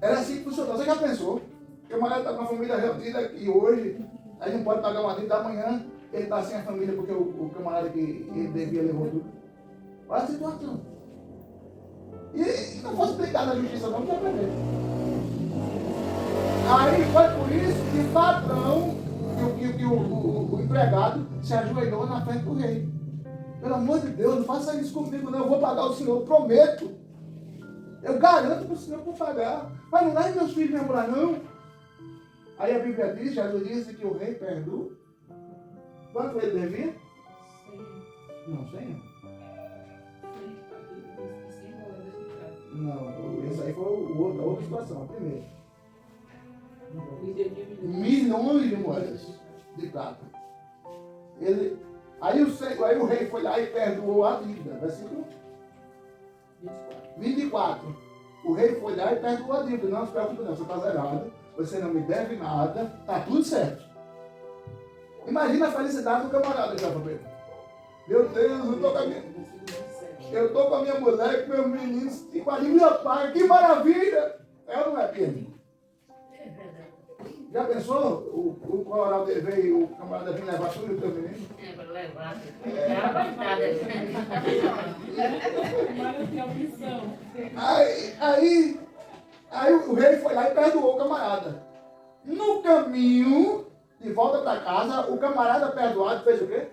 Era assim que funcionava. Você já pensou? Que o marido está com a família reunida aqui hoje, aí não pode pagar uma dívida amanhã, ele está sem a família porque o camarada que ele devia levou tudo. Olha a situação. E não fosse explicar na justiça não, não tinha aprender. Aí foi por isso que o patrão, que o empregado se ajoelhou na frente do rei. Pelo amor de Deus, não faça isso comigo não, eu vou pagar o senhor, eu prometo. Eu garanto para o senhor que eu vou pagar. Mas não leve meus filhos mesmo lá não. Aí a Bíblia diz, Jesus disse que o rei perdoa. Quanto ele devia? 100. Não, 100 não. Esse aí foi a outra situação, a primeira. Milhões de moedas de prata. Aí o rei foi lá e perdoou a dívida. Versículo 24. O rei foi lá e perdoou a dívida. Não se preocupe não, você está zerado. Você não me deve nada. Está tudo certo. Imagina a felicidade do camarada, já falei. Meu Deus, eu estou com a minha mulher, com meus meninos, e com a meu pai. Que maravilha! É ou não é, Pedro? Já pensou? O Colorado veio, o camarada veio levar tudo o teu menino? É, para levar. É abaixada. Mas não tem opção. Aí o rei foi lá e perdoou o camarada. No caminho, de volta para casa, o camarada perdoado fez o quê?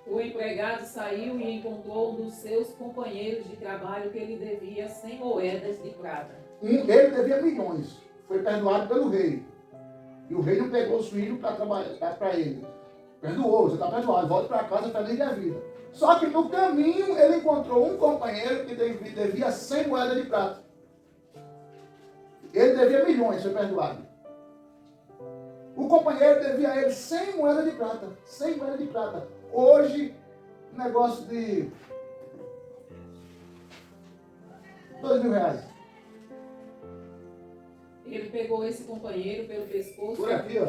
O empregado saiu e encontrou um dos seus companheiros de trabalho que ele devia 100 moedas de prata. Ele devia milhões. Foi perdoado pelo rei. E o rei não pegou os filhos para trabalhar para ele. Perdoou, você está perdoado, volta para casa feliz da vida. Só que no caminho ele encontrou um companheiro que devia 100 moedas de prata. Ele devia milhões, foi perdoado. O companheiro devia a ele 100 moedas de prata. 100 moedas de prata. Hoje, negócio de R$2.000. Ele pegou esse companheiro pelo pescoço Por aqui, ó.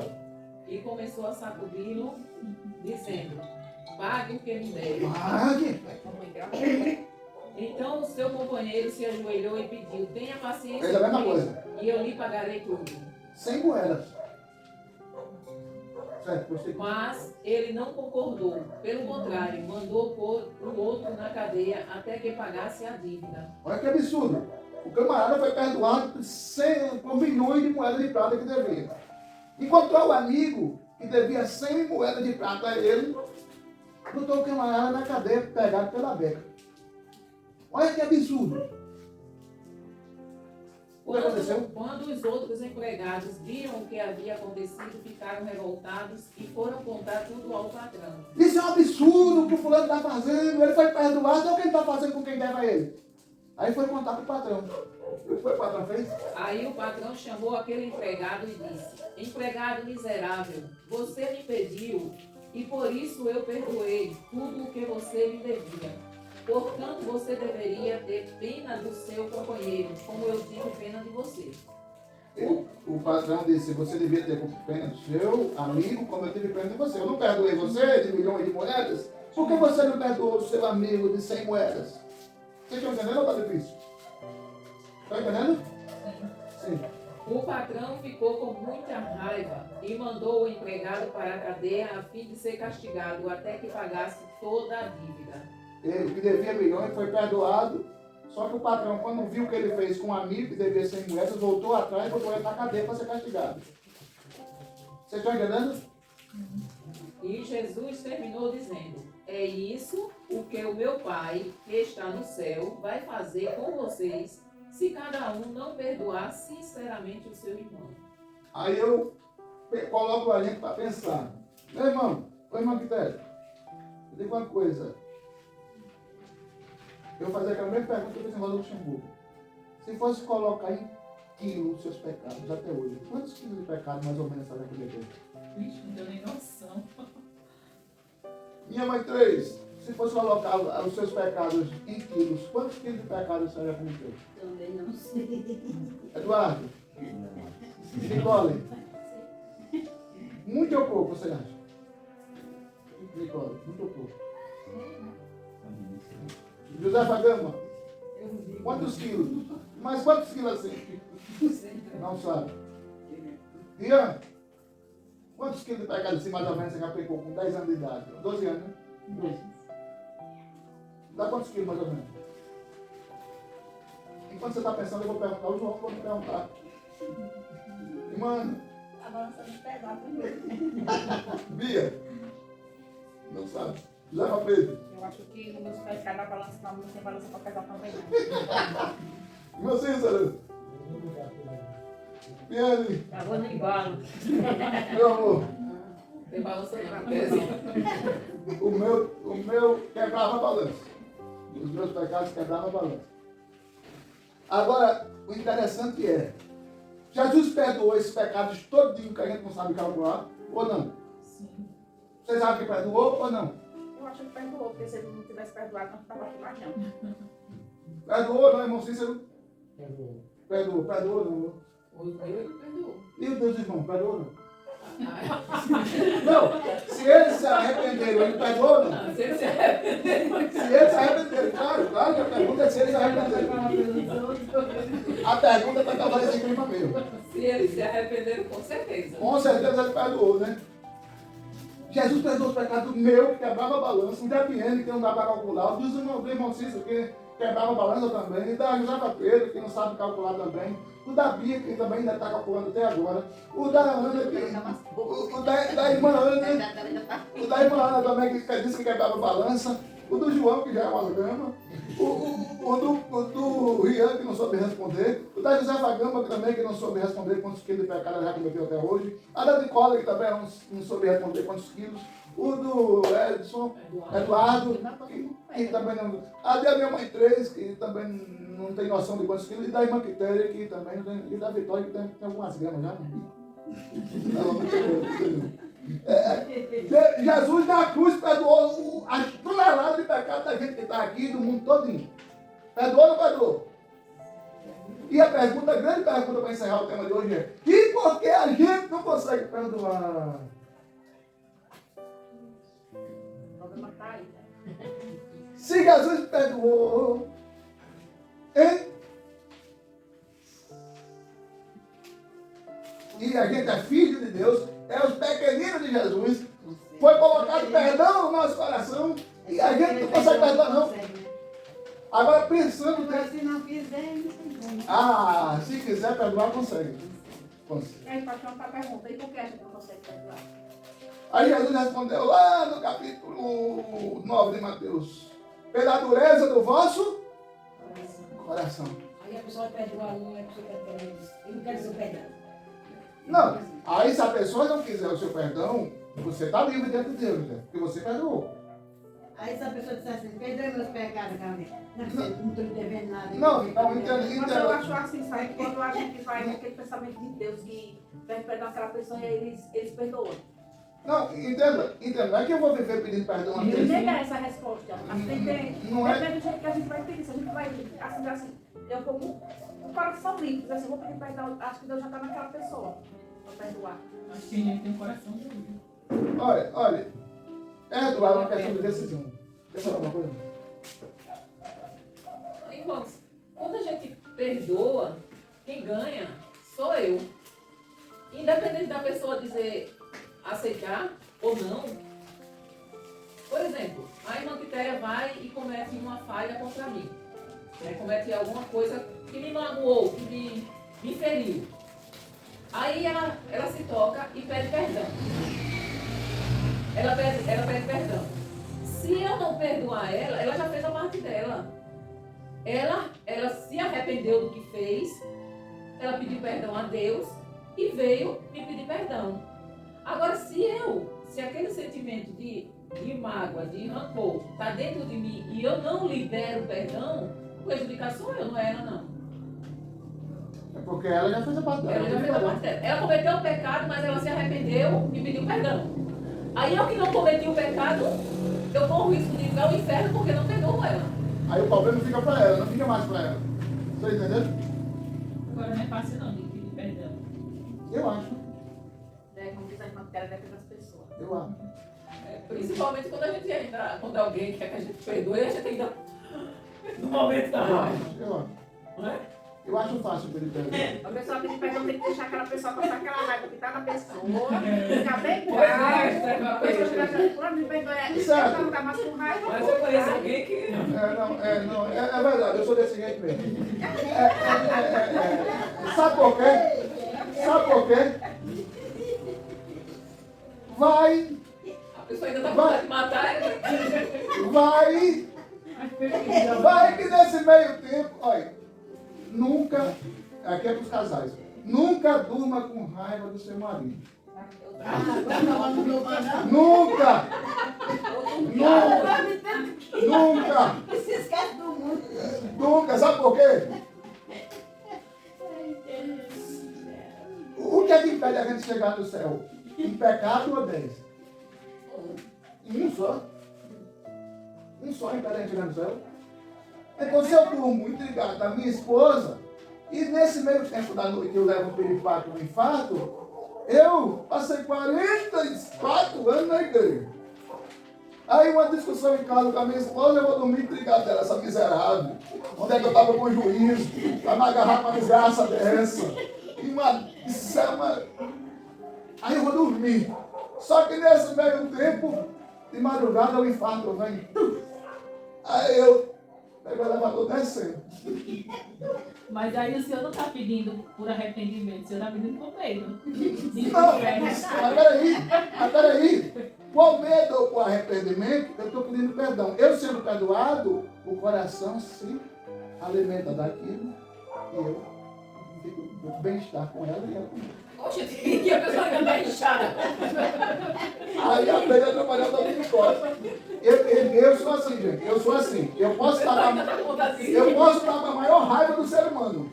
e começou a sacudi-lo, dizendo: pague o que me deve. Pague! Então o seu companheiro se ajoelhou e pediu: tenha paciência Fez a mesma comigo, coisa. e eu lhe pagarei tudo. 100 moedas. Certo, você... Mas ele não concordou. Pelo contrário, mandou pôr o outro na cadeia até que pagasse a dívida. Olha que absurdo. O camarada foi perdoado com milhões de moedas de prata que devia. Encontrou o amigo que devia 100 moedas de prata a ele, botou o camarada na cadeia, pegado pela beca. Olha que absurdo. O que aconteceu? Quando os outros empregados viram o que havia acontecido, ficaram revoltados e foram contar tudo ao patrão. Isso é um absurdo o que o fulano está fazendo. Ele foi perdoado, então o que ele está fazendo com quem deve a ele? Aí foi contar para o patrão. O que foi o patrão fez? Aí o patrão chamou aquele empregado e disse: empregado miserável, você me pediu e por isso eu perdoei tudo o que você me devia. Portanto, você deveria ter pena do seu companheiro, como eu tive pena de você. O patrão disse, você devia ter pena do seu amigo, como eu tive pena de você. Eu não perdoei você de milhões de moedas. Por que você não perdoou o seu amigo de 100 moedas? Vocês estão entendendo ou está difícil? Está entendendo? Sim. O patrão ficou com muita raiva e mandou o empregado para a cadeia a fim de ser castigado até que pagasse toda a dívida. Ele que devia milhões foi perdoado. Só que o patrão, quando viu o que ele fez com um amigo que devia 100 moedas, voltou atrás e botou ele na cadeia para ser castigado. Vocês estão entendendo? E Jesus terminou dizendo: é isso o que o meu Pai, que está no céu, vai fazer com vocês, se cada um não perdoar sinceramente o seu irmão. Aí eu coloco a gente para pensar. Meu irmão, Quitério, eu digo uma coisa. Eu vou fazer aquela mesma pergunta que eu fiz em Rosa Luxemburgo. Se fosse colocar em quilos os seus pecados até hoje, quantos quilos de pecado mais ou menos você vai cometer? Vixe, não deu nem noção. Minha mãe 3, se fosse colocar os seus pecados em quilos, quantos quilos de pecado você já cometeu? Também não sei. Eduardo, Nicole, muito ou pouco você acha? Nicole, muito ou pouco? José Fagama, quantos quilos? Mas quantos quilos assim? Não sabe. Ian, quantos quilos de pecado assim mais ou menos você já pegou com 10 anos de idade? 12 anos, né? 12. Dá quantos quilos mais ou menos? Enquanto você está pensando, eu vou perguntar, o João pode perguntar. E mano, A balança não pega primeiro. Bia, não sabe. Leva Pedro. Eu acho que os meus pés caem na balança, não tem balança para pesar também não. E você, Cícero? Piane, Tá bom no embalo. meu amor, Tem balança na tese. o meu quebrava a balança. Os meus pecados quebravam a balança. Agora, o interessante é, Jesus perdoou esses pecados todinho que a gente não sabe calcular, ou não? Sim. Vocês sabem que perdoou ou não? Eu acho que perdoou, porque se ele não tivesse perdoado, não estava aqui mais não. Perdoou, não, irmão Cícero? Perdoou. Perdoou, não. O meu ele perdoou. E o Deus, irmão, perdoou, não? Ah, Não, se eles se arrependeram, ele perdoou, não? se ele se arrepender. Se eles se arrependeram, claro que a pergunta é se eles se arrependeram. A pergunta está acabando esse clima meu. Se eles se arrependeram, com certeza. Com certeza ele perdoou, né? Jesus perdoou os pecados meu, que quebrava a balança, independente que não dá para calcular. Diz o irmão Cícero, que quebrava a balança também. E da José Pedro, que não sabe calcular também. O da Bia, que também ainda está calculando até agora. O da Ana, o da irmã Ana. O da irmã Ana também, que disse que quebrava a balança. O do João, que já é uma gama. O do Rian, que não soube responder. O da José Fagama, que também que não soube responder quantos quilos de pecado ela já cometeu até hoje. A da Nicole, que também não soube responder quantos quilos. O do Edson, Eduardo, que também não. A da minha mãe 3, que também não tem noção de quantos quilos. E da irmã Quitéria, que também não tem. E da Vitória, que tem algumas gramas já. Não tem. Jesus na cruz perdoou as toneladas de pecado da gente que está aqui, do mundo todinho. Perdoou ou não perdoou? E a pergunta, a grande pergunta para encerrar o tema de hoje é: e por que a gente não consegue perdoar? O problema está aí, né? Se Jesus perdoou, hein? E a gente é filho de Deus, é os pequeninos de Jesus. Foi colocado perdão no nosso coração e a gente não consegue perdoar, não. Agora pensando. Mas se não quiser, não sei. Ah, se quiser perdoar, consegue. E aí, Paixão, está a pergunta: e por que a gente não consegue perdoar? Aí Jesus respondeu lá no capítulo 9 de Mateus: pela dureza do vosso coração. Aí a pessoa perdoa um, a pessoa perdoa outro. Eu não quero seu perdão. Não, aí se a pessoa não quiser o seu perdão, você está livre diante de Deus, né? Porque você perdoou. Aí se a pessoa disser assim, perdoe meus pecados, Carmen. Não estou lhe devendo nada. Não, então Mas eu entenda. acho assim, sabe? Quando a gente vai naquele pensamento de Deus que deve perdoar aquela pessoa e aí eles perdoam. Não, entenda. Não é que eu vou viver pedindo perdão a Eu Deus. nem essa resposta. Mas tem Não é- depende do jeito que a gente vai pedir. Se a gente vai assim, eu como um coração limpo, diz assim, vou pedir perdão, acho que Deus já está naquela pessoa, para perdoar. Acho que tem gente que tem um coração duro. Olha, perdoar é uma questão de decisão. Quer falar uma coisa? Irmãos, quando a gente perdoa, quem ganha sou eu. Independente da pessoa dizer aceitar ou não. Por exemplo, a irmã Quitéria vai e comete uma falha contra mim. Comete alguma coisa que me magoou, que me feriu. Aí ela se toca e pede perdão. Ela pede perdão. Se eu não perdoar ela já fez a parte dela. Ela se arrependeu do que fez, ela pediu perdão a Deus e veio me pedir perdão. Agora, se aquele sentimento de mágoa, de rancor, está dentro de mim e eu não libero o perdão, o prejudicar sou eu, não é ela, não. É porque ela já fez a parte dela. Ela já fez a parte dela. Ela cometeu o pecado, mas ela se arrependeu e pediu perdão. Aí eu que não cometi o pecado, eu corro o risco de ir ao inferno porque não perdoou ela. Aí o problema fica para ela, não fica mais para ela. Você entendeu? Agora não é fácil não de pedir perdão. Eu acho. Como diz a irmã Quitéria, depende das pessoas. Eu acho. Principalmente quando a gente entra, quando alguém quer que a gente perdoe, a gente tem que dar no momento da raiva. Eu acho. Não é? Eu acho fácil pedir perdão. A pessoa pedir perdão tem que deixar aquela pessoa passar aquela raiva que está na pessoa, ficar bem bravo. A pessoa fica por me perdoar, Certo. não está mais com raiva. Mas eu conheço alguém que. É verdade, eu sou desse jeito mesmo. Sabe por quê? Sabe por quê? Vai, A pessoa ainda está com vontade de matar ela. vai que nesse meio tempo, olha, nunca, aqui é para os casais, nunca durma com raiva do seu marido. Nunca! Nunca! Se esquece do mundo. Nunca! Sabe por quê? O que é que impede a gente chegar no céu? Um pecado ou 10? Um só. Um só impede a gente chegar no céu. Então, se eu durmo intrigado da minha esposa, e nesse meio tempo da noite eu levo um piripaque, um infarto, eu passei 44 anos na igreja. Aí uma discussão em casa com a minha esposa, eu vou dormir intrigado dela, essa miserável. Onde é que eu estava com o juízo? Para me agarrar com uma desgraça dessa. Isso é uma... Aí eu vou dormir. Só que nesse meio tempo, de madrugada, o infarto vem. Aí eu pego o elevador descendo. Mas aí o senhor não está pedindo por arrependimento, o senhor está pedindo por medo. Não, mas peraí. Por medo ou por arrependimento, eu estou pedindo perdão. Eu sendo perdoado, o coração se alimenta daquilo e eu fico do bem-estar com ela e ela comigo. Poxa, que a pessoa ainda está inchada. Aí aprende a trabalhar da minha costa. Eu sou assim, gente. Eu sou assim. Eu posso estar com a maior raiva do ser humano.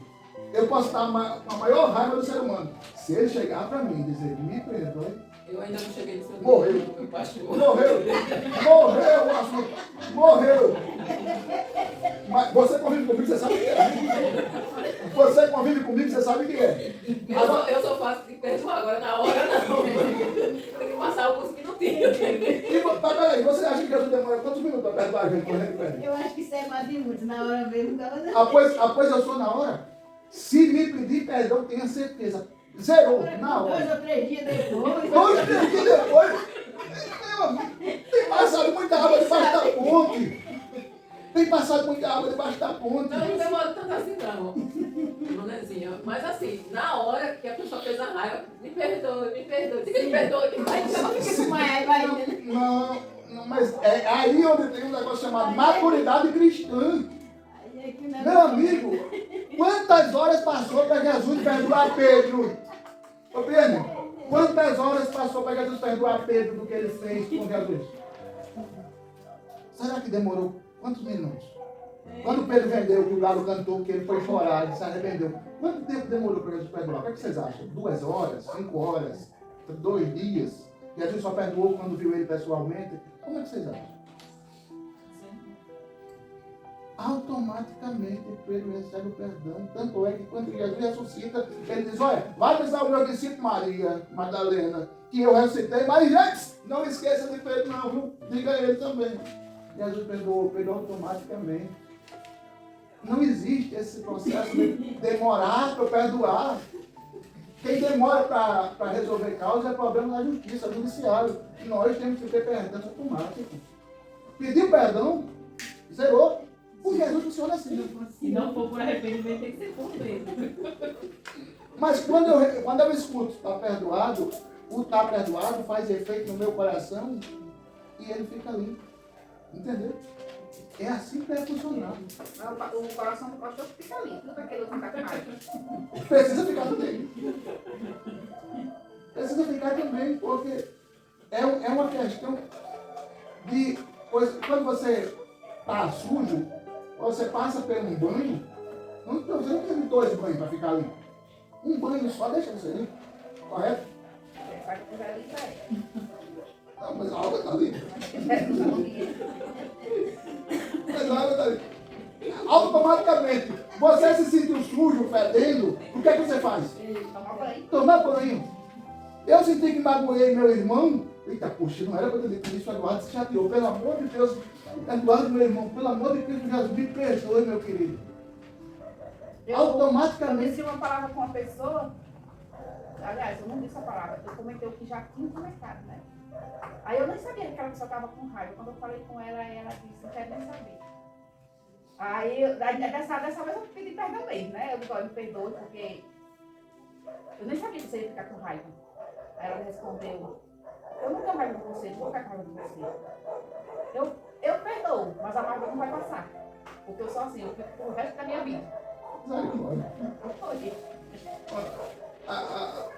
Eu posso estar com a maior raiva do ser humano. Se ele chegar para mim e dizer, me perdoe. Eu ainda não cheguei no seu Morreu. nível, meu pastor. Morreu. Mas você convive comigo, você sabe o que é. Você convive comigo, você sabe o que é. Eu sou fácil de perdoar, agora na hora não. Tem que passar alguns minutinhos. Mas peraí, você acha que Jesus demora quantos minutos para perdoar a gente quando a gente perde? Eu acho que isso é mais de muito. Na hora mesmo, não dava Após eu sou na hora. Se me pedir perdão, tenha certeza. Zerou, na hora. 2 ou 3 dias depois. 2 ou 3 dias depois. Meu amigo, tem passado muita água debaixo da ponte. Tem passado muita água debaixo da ponte. Não demora tanto assim não, Manezinha. Mas assim, na hora que a pessoa fez a raiva, me perdoe. Diga me perdoe, que vai Fica com raiva ainda, né? Não, mas é aí onde tem um negócio chamado maturidade cristã. Aí é que o negócio- Meu amigo, quantas horas passou para Jesus perdoar Pedro? Ô Pedro, quantas horas passou para Jesus perdoar Pedro do que ele fez com Jesus? Será que demorou quantos minutos? Quando Pedro vendeu, que o galo cantou, que ele foi chorar, ele se arrependeu. Quanto tempo demorou para Jesus perdoar? O que vocês acham? 2 horas? 5 horas? 2 dias? Jesus só perdoou quando viu ele pessoalmente? Como é que vocês acham? automaticamente Pedro recebe o perdão. Tanto é que quando Jesus ressuscita, ele diz, olha, vai avisar o meu discípulo Maria Madalena, que eu ressuscitei, mas antes, não esqueça de Pedro não, viu? Diga a ele também. Jesus perdoou Pedro automaticamente. Não existe esse processo de demorar para perdoar. Quem demora para resolver causa é problema da justiça, do judiciário. Nós temos que ter perdão automático. Pedir perdão, zerou. Porque Jesus funciona assim. Se não for por arrependimento, tem que ser por medo. Mas quando eu escuto está perdoado, o está perdoado faz efeito no meu coração e ele fica limpo. Entendeu? É assim que deve funcionar. O coração do pastor fica limpo, não daquele outro que está com raiva. Precisa ficar também. Precisa ficar também, porque é uma questão de coisa. Quando você está sujo, você passa por um banho, você não precisa de 2 banhos para ficar limpo. Um banho só deixa você limpo. Correto? Sai que quiser limpa é. Não, mas a água está limpa. Mas a água está limpa. Automaticamente, você se sentiu sujo, fedendo, o que é que você faz? Tomar banho. Tomar banho. Eu senti que magoei meu irmão. Eita, poxa, não era para eu ter dito isso, Eduardo se chateou. Pelo amor de Deus, Eduardo, meu irmão, pelo amor de Cristo, Jesus, me perdoe, meu querido. Automaticamente. Eu disse uma palavra com uma pessoa, aliás, eu não disse a palavra, eu comentei o que já tinha comentado, né? Aí eu nem sabia que aquela pessoa estava com raiva. Quando eu falei com ela, ela disse, não quero nem saber. Aí dessa vez eu pedi perdão mesmo, né? Eu digo, olha, me perdoe, porque eu nem sabia que você ia ficar com raiva. Aí ela respondeu, eu não tenho raiva de você, não vou ficar com raiva de você. Eu perdoo, mas a raiva não vai passar. Porque eu sou assim, eu fico pro resto da minha vida.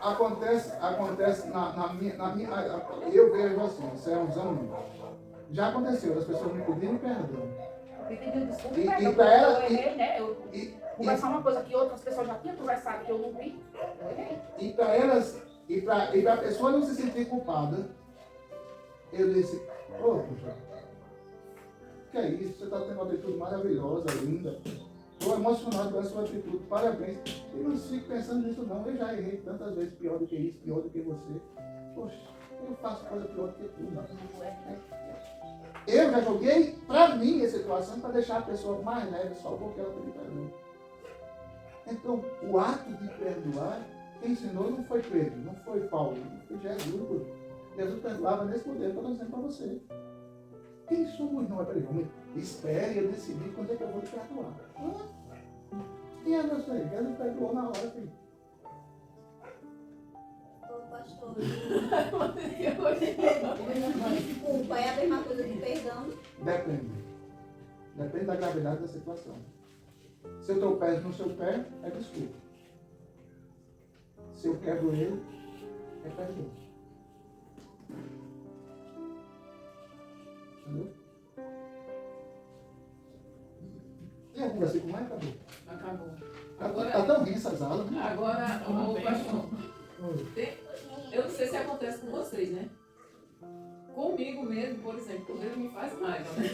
Acontece na minha. Eu vejo assim, isso é uns anos. Já aconteceu, as pessoas me pedirem perdão. Me pediu desculpa E perdão, pra ela- eu errei, né? Eu conversar uma coisa que outras pessoas já tinham conversado que eu não vi, eu errei. E para elas, e para a pessoa não se sentir culpada, eu disse, ô, puxa, que é isso? Você está tendo uma atitude maravilhosa, linda. Estou emocionado com a sua atitude, parabéns. E não fico pensando nisso não, eu já errei tantas vezes pior do que isso, pior do que você. Poxa, eu faço coisa pior do que tudo. Eu já joguei para mim a situação para deixar a pessoa mais leve só porque ela pediu perdão. Então, o ato de perdoar, quem ensinou não foi Pedro, não foi Paulo, não foi Jesus. Jesus perdoava nesse poder, estou dizendo para você. Quem somos nós? Peraí, vamos, espere eu decidir quando é que eu vou te perdoar. Quem é você? Jesus perdoou na hora, filho. Ô, pastor, desculpa, é a mesma coisa que perdão? Depende. Depende da gravidade da situação. Se eu tropeço no seu pé, é desculpa. Se eu quebro ele, é perdão. Entendeu? Tem algum versículo mais? Acabou. Acabou. Tá tão ruim essas aulas. Né? Agora, ô pastor, eu não sei se acontece com vocês, né? Comigo mesmo, por exemplo, quando ele me faz raiva, né?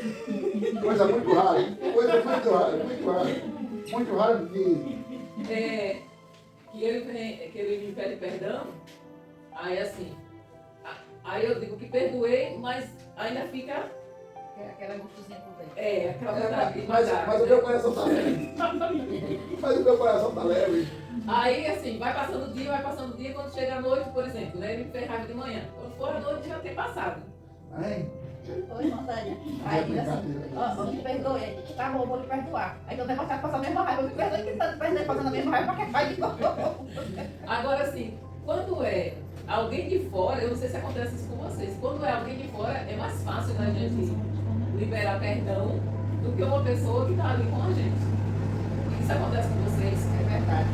Coisa muito rara, hein? Coisa muito rara, muito rara. Muito rara mesmo. Que ele me pede perdão, aí assim, aí eu digo que perdoei, mas ainda fica... Aquela gostosinha por dentro. Aquela vontade de Mas matar. o meu coração tá leve. Mas o meu coração tá leve. Aí assim, vai passando o dia, quando chega a noite, por exemplo, né? Ele me fez raiva de manhã. Quando for a noite já tem passado. Hein? Oi, Montanha. Aí diz assim, ó, me perdoe. Tá bom, vou lhe perdoar. Aí quando eu demonstrar que passar a mesma raiva, eu me perdoe que tanto perdoe passando a mesma raiva, porque faz de novo. Agora assim, quando é alguém de fora, eu não sei se acontece isso com vocês, quando é alguém de fora, é mais fácil da gente liberar perdão do que uma pessoa que está ali com a gente. Isso acontece com vocês? É verdade.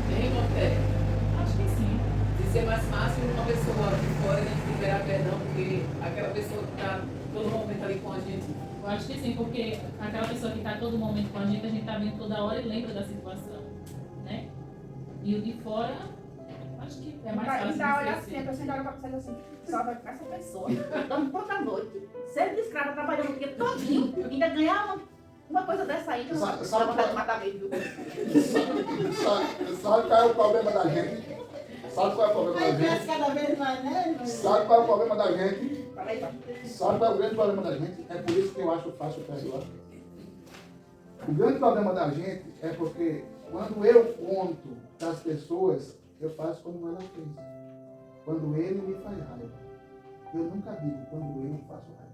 Tem Monteiro? Acho que sim. De ser mais fácil uma pessoa de fora a gente liberar perdão do que aquela pessoa que está todo momento ali com a gente. Eu acho que sim, porque aquela pessoa que está todo momento com a gente está vendo toda hora e lembra da situação, né? E o de fora, acho que é mais fácil Ainda de olha esquecer. assim, a pessoa ainda olha pra vocês assim, só vai ficar essa pessoa, dando toda noite, sendo de escrava, trabalhando o dia todinho, ainda ganhar uma coisa dessa aí, que não Sabe- dá sabe vontade de qual- matar mesmo, viu? Sabe qual é o problema da gente? Sabe qual é o problema Vai da cresce gente? cada vez mais, né? Sabe qual é o problema da gente? Fala aí, pai. Sabe qual é o grande problema da gente? É por isso que eu acho fácil perdoar. O grande problema da gente é porque quando eu conto das pessoas, eu faço como ela fez. Quando ele me faz raiva. Eu nunca digo quando eu faço raiva.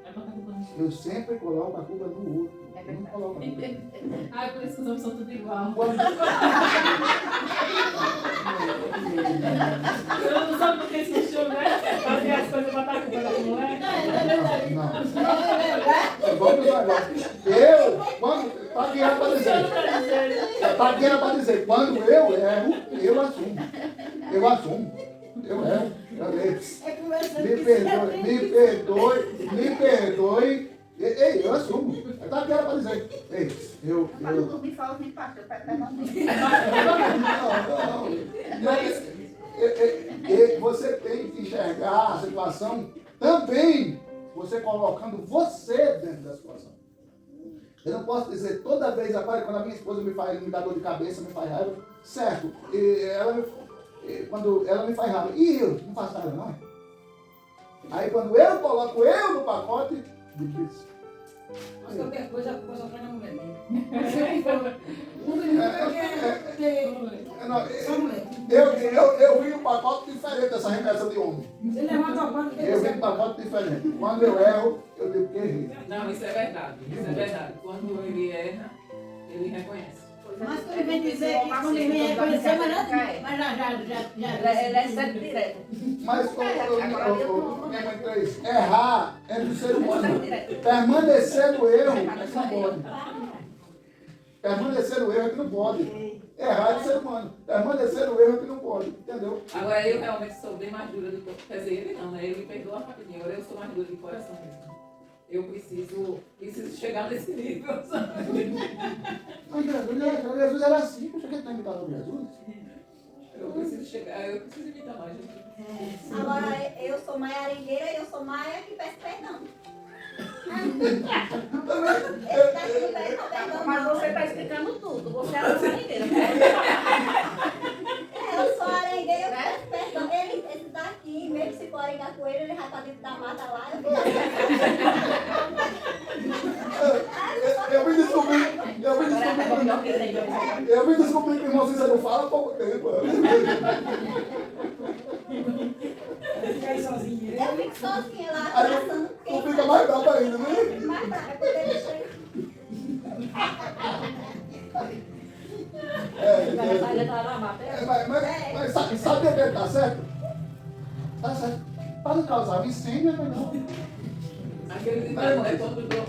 É botar a culpa no Eu sempre coloco a culpa no outro. É Eu não coloco a culpa em mim. Ai, por isso que os homens são tudo igual. Quando- Eu não sabe por que esse bicho, né? Fazer as coisas e botar a culpa na mulher. Não. Vamos lá, agora. Quando, tá aqui era pra dizer. Tá aqui era pra dizer. Quando eu erro, eu assumo. Eu assumo. Eu erro. Eu erro. É conversando Me que perdoe, me perdoe, me perdoe. Ei, eu assumo. Tá aqui era pra dizer. Ei, eu. Mas não dormir fala nem pastor, pede perdão. Não. Mas você tem que enxergar a situação também, você colocando você dentro da situação. Eu não posso dizer toda vez, agora, quando a minha esposa me dá dor de cabeça, me faz raiva, certo, quando ela me faz raiva, e eu não faço nada não. Aí quando eu coloco eu no pacote, difícil. Mas qualquer coisa, a culpa só vai na mulher mesmo. Só mulher. Eu vi um pacote diferente dessa remessa de homem. Você levanta a parte Eu vi um pacote diferente. Quando eu erro, eu digo que errei. Não, isso é verdade. Isso é verdade. Quando ele erra, ele reconhece. Mas quando vem dizer que quando ele vem reconhecer, mas já. Ele é certo direto. Mas minha mãe diz, errar é do ser humano. Certo direto. Permanecer no erro não pode. Permanecer no erro é que não pode. Errar é do ser humano. Permanecer no erro é que não pode. Entendeu? Agora eu realmente sou bem mais dura do que. Quer dizer, ele não, né? Ele me perdoa rapidinho. Agora eu sou mais dura de coração mesmo. Eu preciso chegar nesse nível, sabe? Mas Jesus era assim. Por que ele está imitando Jesus? Eu preciso imitar mais. gente. Agora eu sou Maia Arengueira e eu sou Maia que peço perdão. Ele tá aqui não pede perdão. Mas não. você está explicando tudo. Você é a marinheira. Eu sou arengueira, eu peço perdão. Ele tá aqui, mesmo se for arengar com ele vai estar dentro da mata lá. Eu me descobri que o irmão Cícero fala há pouco tempo. Fica aí sozinho. Eu fico sozinha lá, Aí abraçando tu fica mais bravo ainda, né? mais nada, quando ele chega. Mas sabe o que tá certo? Tá certo. Para não causar incêndio, é melhor. Aquele ditado é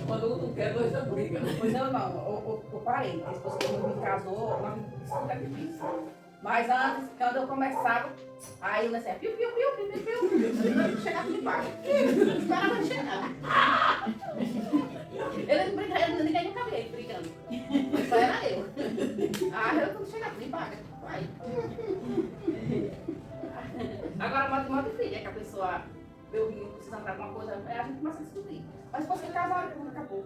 quando um não quer, dois não brigam. Pois não, eu parei. Depois que eu me casou, isso é difícil. Mas antes, quando eu começava, aí eu nascia, piu, piu, piu, piu, piu, piu, chegava aqui embaixo. Esperava ele chegar. Ele não brincava, ninguém nunca vi ele brigando. Só era eu. Ah, eu quando chegava, me paga. Vai. Agora, modo filho, é que a pessoa, eu vim precisando de alguma coisa, a gente começa a descobrir. Mas depois que casar, acabou.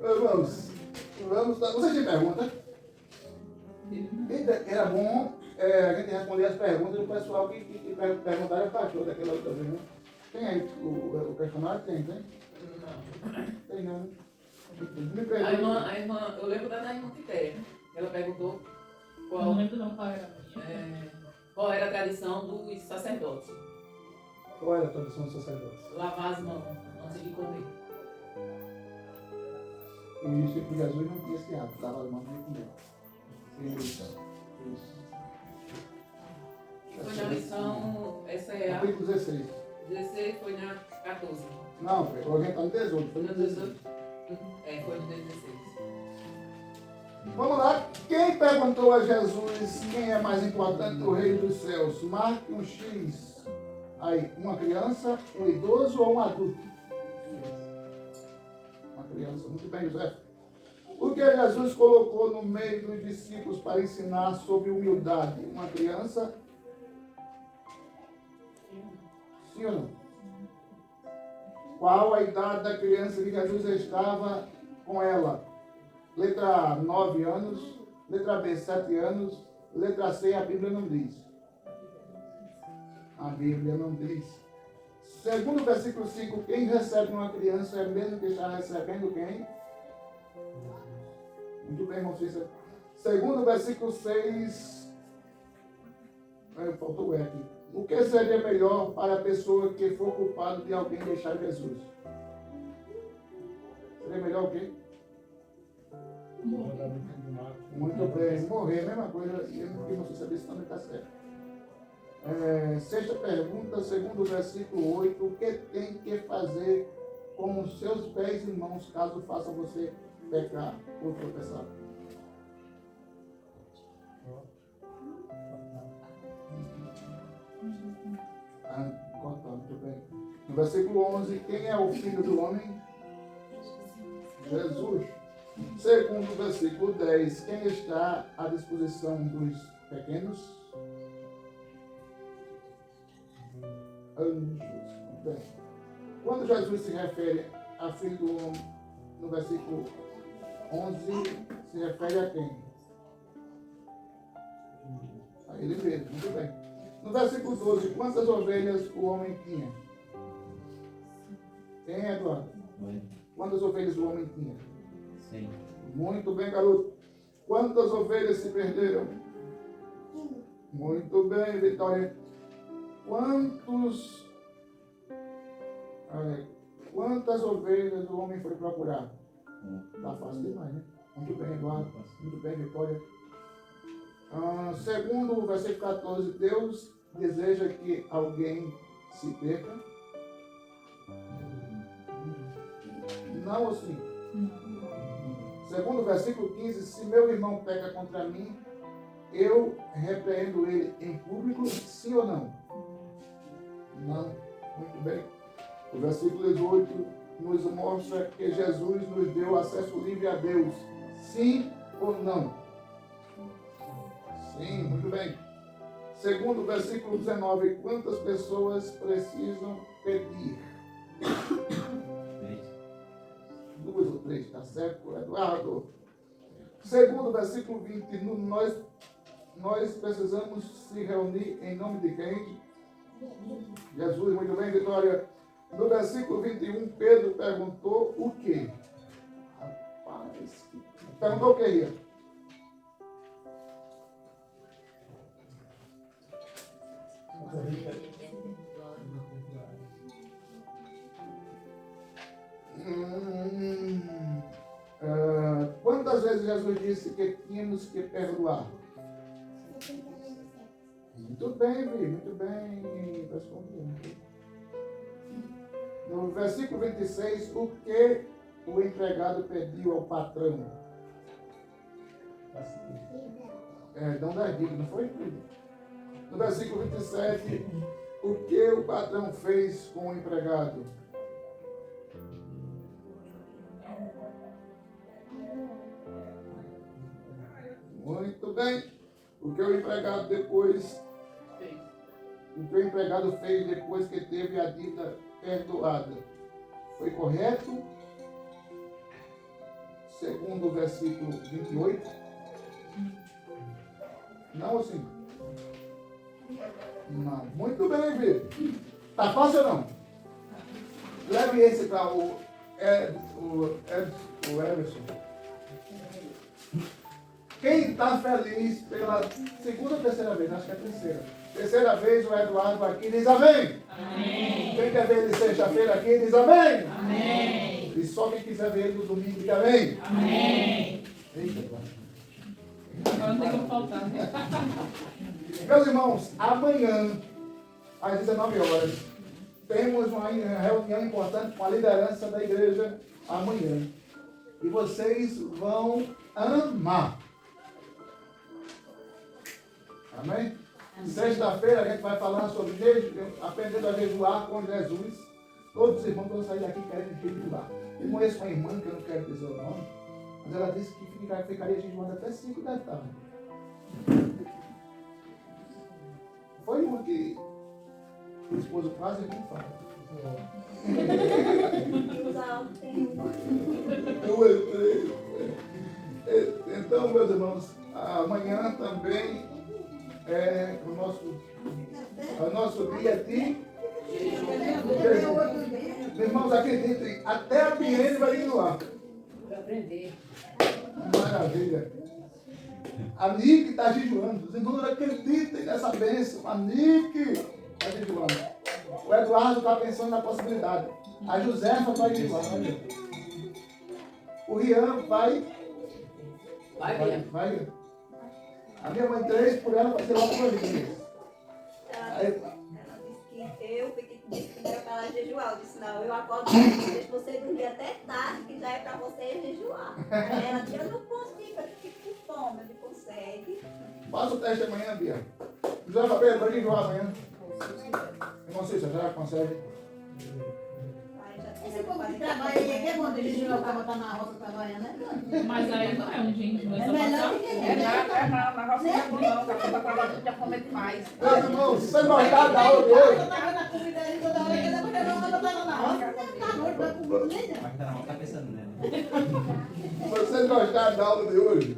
Vamos. Vocês têm pergunta? Era bom a gente responder as perguntas do pessoal que perguntaram a pastor daquela outra vez, né? Tem aí o personagem? Tem? Não. Tem não. Me A pergunta. irmã, eu lembro da irmã Quitéria. Ela perguntou Eu não lembro não qual era. qual era a tradição dos sacerdotes. Qual era a tradição dos sacerdotes? Lavar as mãos antes de comer. E o discípulo de Jesus não tinha esse hábito, dava as mãos de comer. Isso. Foi na lição, essa é a Capítulo 16. 16, foi na 14. Não, alguém está no 18. Foi no No 16. 18? Foi no 16. Vamos lá. Quem perguntou a Jesus quem é mais importante do reino dos céus? Marque um X. Aí, uma criança, um idoso ou um adulto? Uma criança. Muito bem, José. O que Jesus colocou no meio dos discípulos para ensinar sobre humildade? Uma criança? Sim ou não? Qual a idade da criança que Jesus estava com ela? Letra A, 9 anos. Letra B, 7 anos. Letra C, a Bíblia não diz. A Bíblia não diz. Segundo o versículo 5, quem recebe uma criança é mesmo que está recebendo quem? Muito bem, irmão Cícero. Segundo o versículo 6, faltou o E aqui. O que seria melhor para a pessoa que for culpada de alguém deixar Jesus? Seria melhor o quê? Muito bem, morrer, mesma coisa, e eu não sei saber se também está certo. Sexta pergunta, segundo o versículo 8, o que tem que fazer com os seus pés e mãos caso faça você pecar ou tropeçar? Muito bem. No versículo 11, quem é o filho do homem? Jesus. Segundo o versículo 10, quem está à disposição dos pequenos? Anjos. Bem, quando Jesus se refere a filho do homem, no versículo 11, se refere a quem? A ele mesmo, muito bem. No versículo 12, quantas ovelhas o homem tinha? Quem, Eduardo? Quantas ovelhas o homem tinha? Sim. Muito bem, garoto. Quantas ovelhas se perderam? Muito bem, Vitória. Quantas ovelhas o homem foi procurar? Tá fácil demais, né? Muito bem, Eduardo. Muito bem, Vitória. Segundo o versículo 14, Deus deseja que alguém se perca? Não ou sim? Segundo o versículo 15, se meu irmão peca contra mim, eu repreendo ele em público, sim ou não? Não. Muito bem. O versículo 18 nos mostra que Jesus nos deu acesso livre a Deus. Sim ou não? Sim, muito bem. Segundo o versículo 19, quantas pessoas precisam pedir? 2 ou 3, está certo, Eduardo? Segundo o versículo 20, nós precisamos se reunir em nome de quem? Jesus, muito bem, Vitória. No versículo 21, Pedro perguntou o quê? Rapaz, perguntou o que ia? Quantas vezes Jesus disse que tínhamos que perdoar? Muito bem, Vi, muito bem. No versículo 26, o que o empregado pediu ao patrão? Dão das dicas, não foi? No versículo 27, o que o patrão fez com o empregado? Muito bem. O que o empregado fez depois que teve a dívida perdoada? Foi correto? Segundo o versículo 28? Não ou sim? Não. Muito bem, Vitor. Tá fácil ou não? Leve esse para o Everson. Quem está feliz pela segunda ou terceira vez? Acho que é a terceira. Terceira vez o Eduardo aqui diz amém. Amém. Quem quer ver ele sexta-feira aqui diz amém. Amém. E só quem quiser ver ele no domingo diz amém. Amém. Eita, agora não tem como faltar, né? Meus irmãos, amanhã, às 19 horas, temos uma reunião importante com a liderança da igreja amanhã. E vocês vão amar. Amém? Sexta-feira a gente vai falar sobre aprendendo a jejuar com Jesus. Todos os irmãos vão sair daqui querendo jejuar. Eu conheço uma irmã que eu não quero dizer o nome. Mas ela disse que ficaria jejuando até 5 da tarde. Foi uma que o esposo quase não fala. Eu entrei. Então, meus irmãos, amanhã também é o nosso dia de jejum. Meus irmãos, acreditem, até a Biene vai jejuar. Para aprender. Maravilha. A Nick está jejuando. Os irmãos não acreditem nessa bênção. A Nick está jejuando. O Eduardo está pensando na possibilidade. A Josefa vai jejuar. O Rian vai. Vai. A minha mãe 3 por ela vai ser lá por ali. Ela disse que eu disse que era para ela jejuar. Eu disse, não, eu acordo e deixo você dormir até tarde, que já é para você jejuar. Aí ela disse, eu não consigo, eu fico com fome, eu não consegue. Faça o teste amanhã, Bia. José Fabeiro, vai jejuar amanhã. Irmão Cícero, já consegue? Esse povo que trabalha aí é que é bom de jejuar para botar na roça trabalhando, né? Mas aí não é um jejum, é É só melhor passar do o que fome. Na roça não é bom não, porque tá trabalhando, já come demais. Meus irmãos, vocês gostaram da aula de hoje? Eu tava na comida ali toda hora, que depois eu não botar na roça, tá noite, vai comer nem não. Mas tá na hora, tá pensando nela. Vocês gostaram da aula de hoje?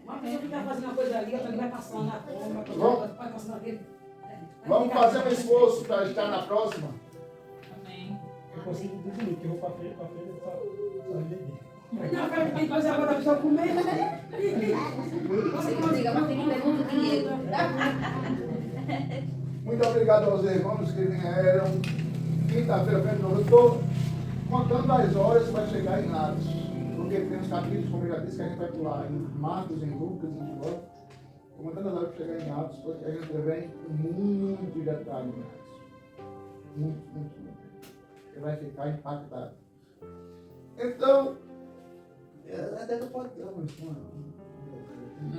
Uma pessoa que vai fazer uma coisa ali, outra que vai passando na forma, vai passando aquele. Vamos fazer um esforço para estar na próxima? Amém. Eu consigo dormir, que eu vou para frente só beber. Não, cara, tem que fazer agora a pessoa comer, né? Você que diga, mas tem que ter muito dinheiro. Muito obrigado aos irmãos que vieram. Quinta-feira, eu estou contando as horas que vai chegar em Atos. Porque tem uns capítulos, como eu já disse, que a gente vai pular em Marcos, em Lucas, em João. Estou contando as horas para chegar em Atos, porque a gente vem com muito detalhe em Atos. Muito. Você vai ficar impactado. Então, até não pode ter uma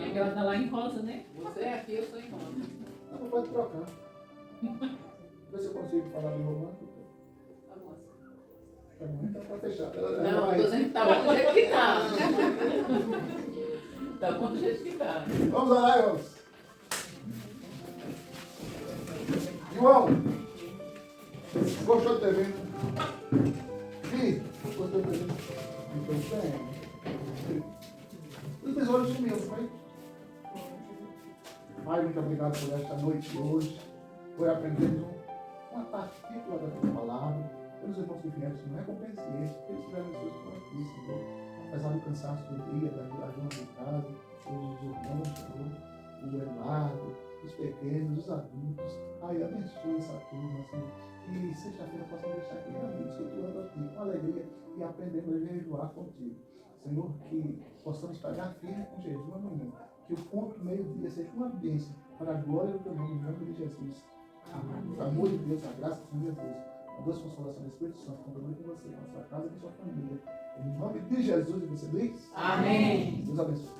É que ela tá lá em rosa, né? Você é aqui, eu sou em Roma. não pode trocar. Vê se eu consigo falar de romântico. Tá bom, então tá fechado. Não, tô dizendo que tá bom do jeito que tá. Tá bom do jeito que tá. Vamos orar, irmãos. João, gostou de ter vindo? Vi, gostou de ter vindo? Então, bem. Os tesouros sumiu, não foi? Pai, muito obrigado por esta noite de hoje. Foi aprendendo uma partícula da tua palavra. Pelos irmãos que vieram, Senhor, recompense eles, porque eles tiveram seus por aqui, Senhor. Apesar do cansaço do dia, da ajuda de casa, os irmãos, Senhor, o Eduardo, os pequenos, os adultos. Ai, abençoe essa turma, Senhor. Que sexta-feira possam deixar aqui amigos, cultuando aqui com alegria e aprendendo a jejuar contigo. Senhor, que possamos pagar firme com jejum amanhã. Que o ponto meio-dia seja uma bênção para a glória do teu nome, em nome de Jesus. Amém. O amor de Deus, a graça do Senhor Jesus, a doce consolação do Espírito Santo, continue com você, com a sua casa e com a sua família. Em nome de Jesus, você diz? Amém. Deus abençoe.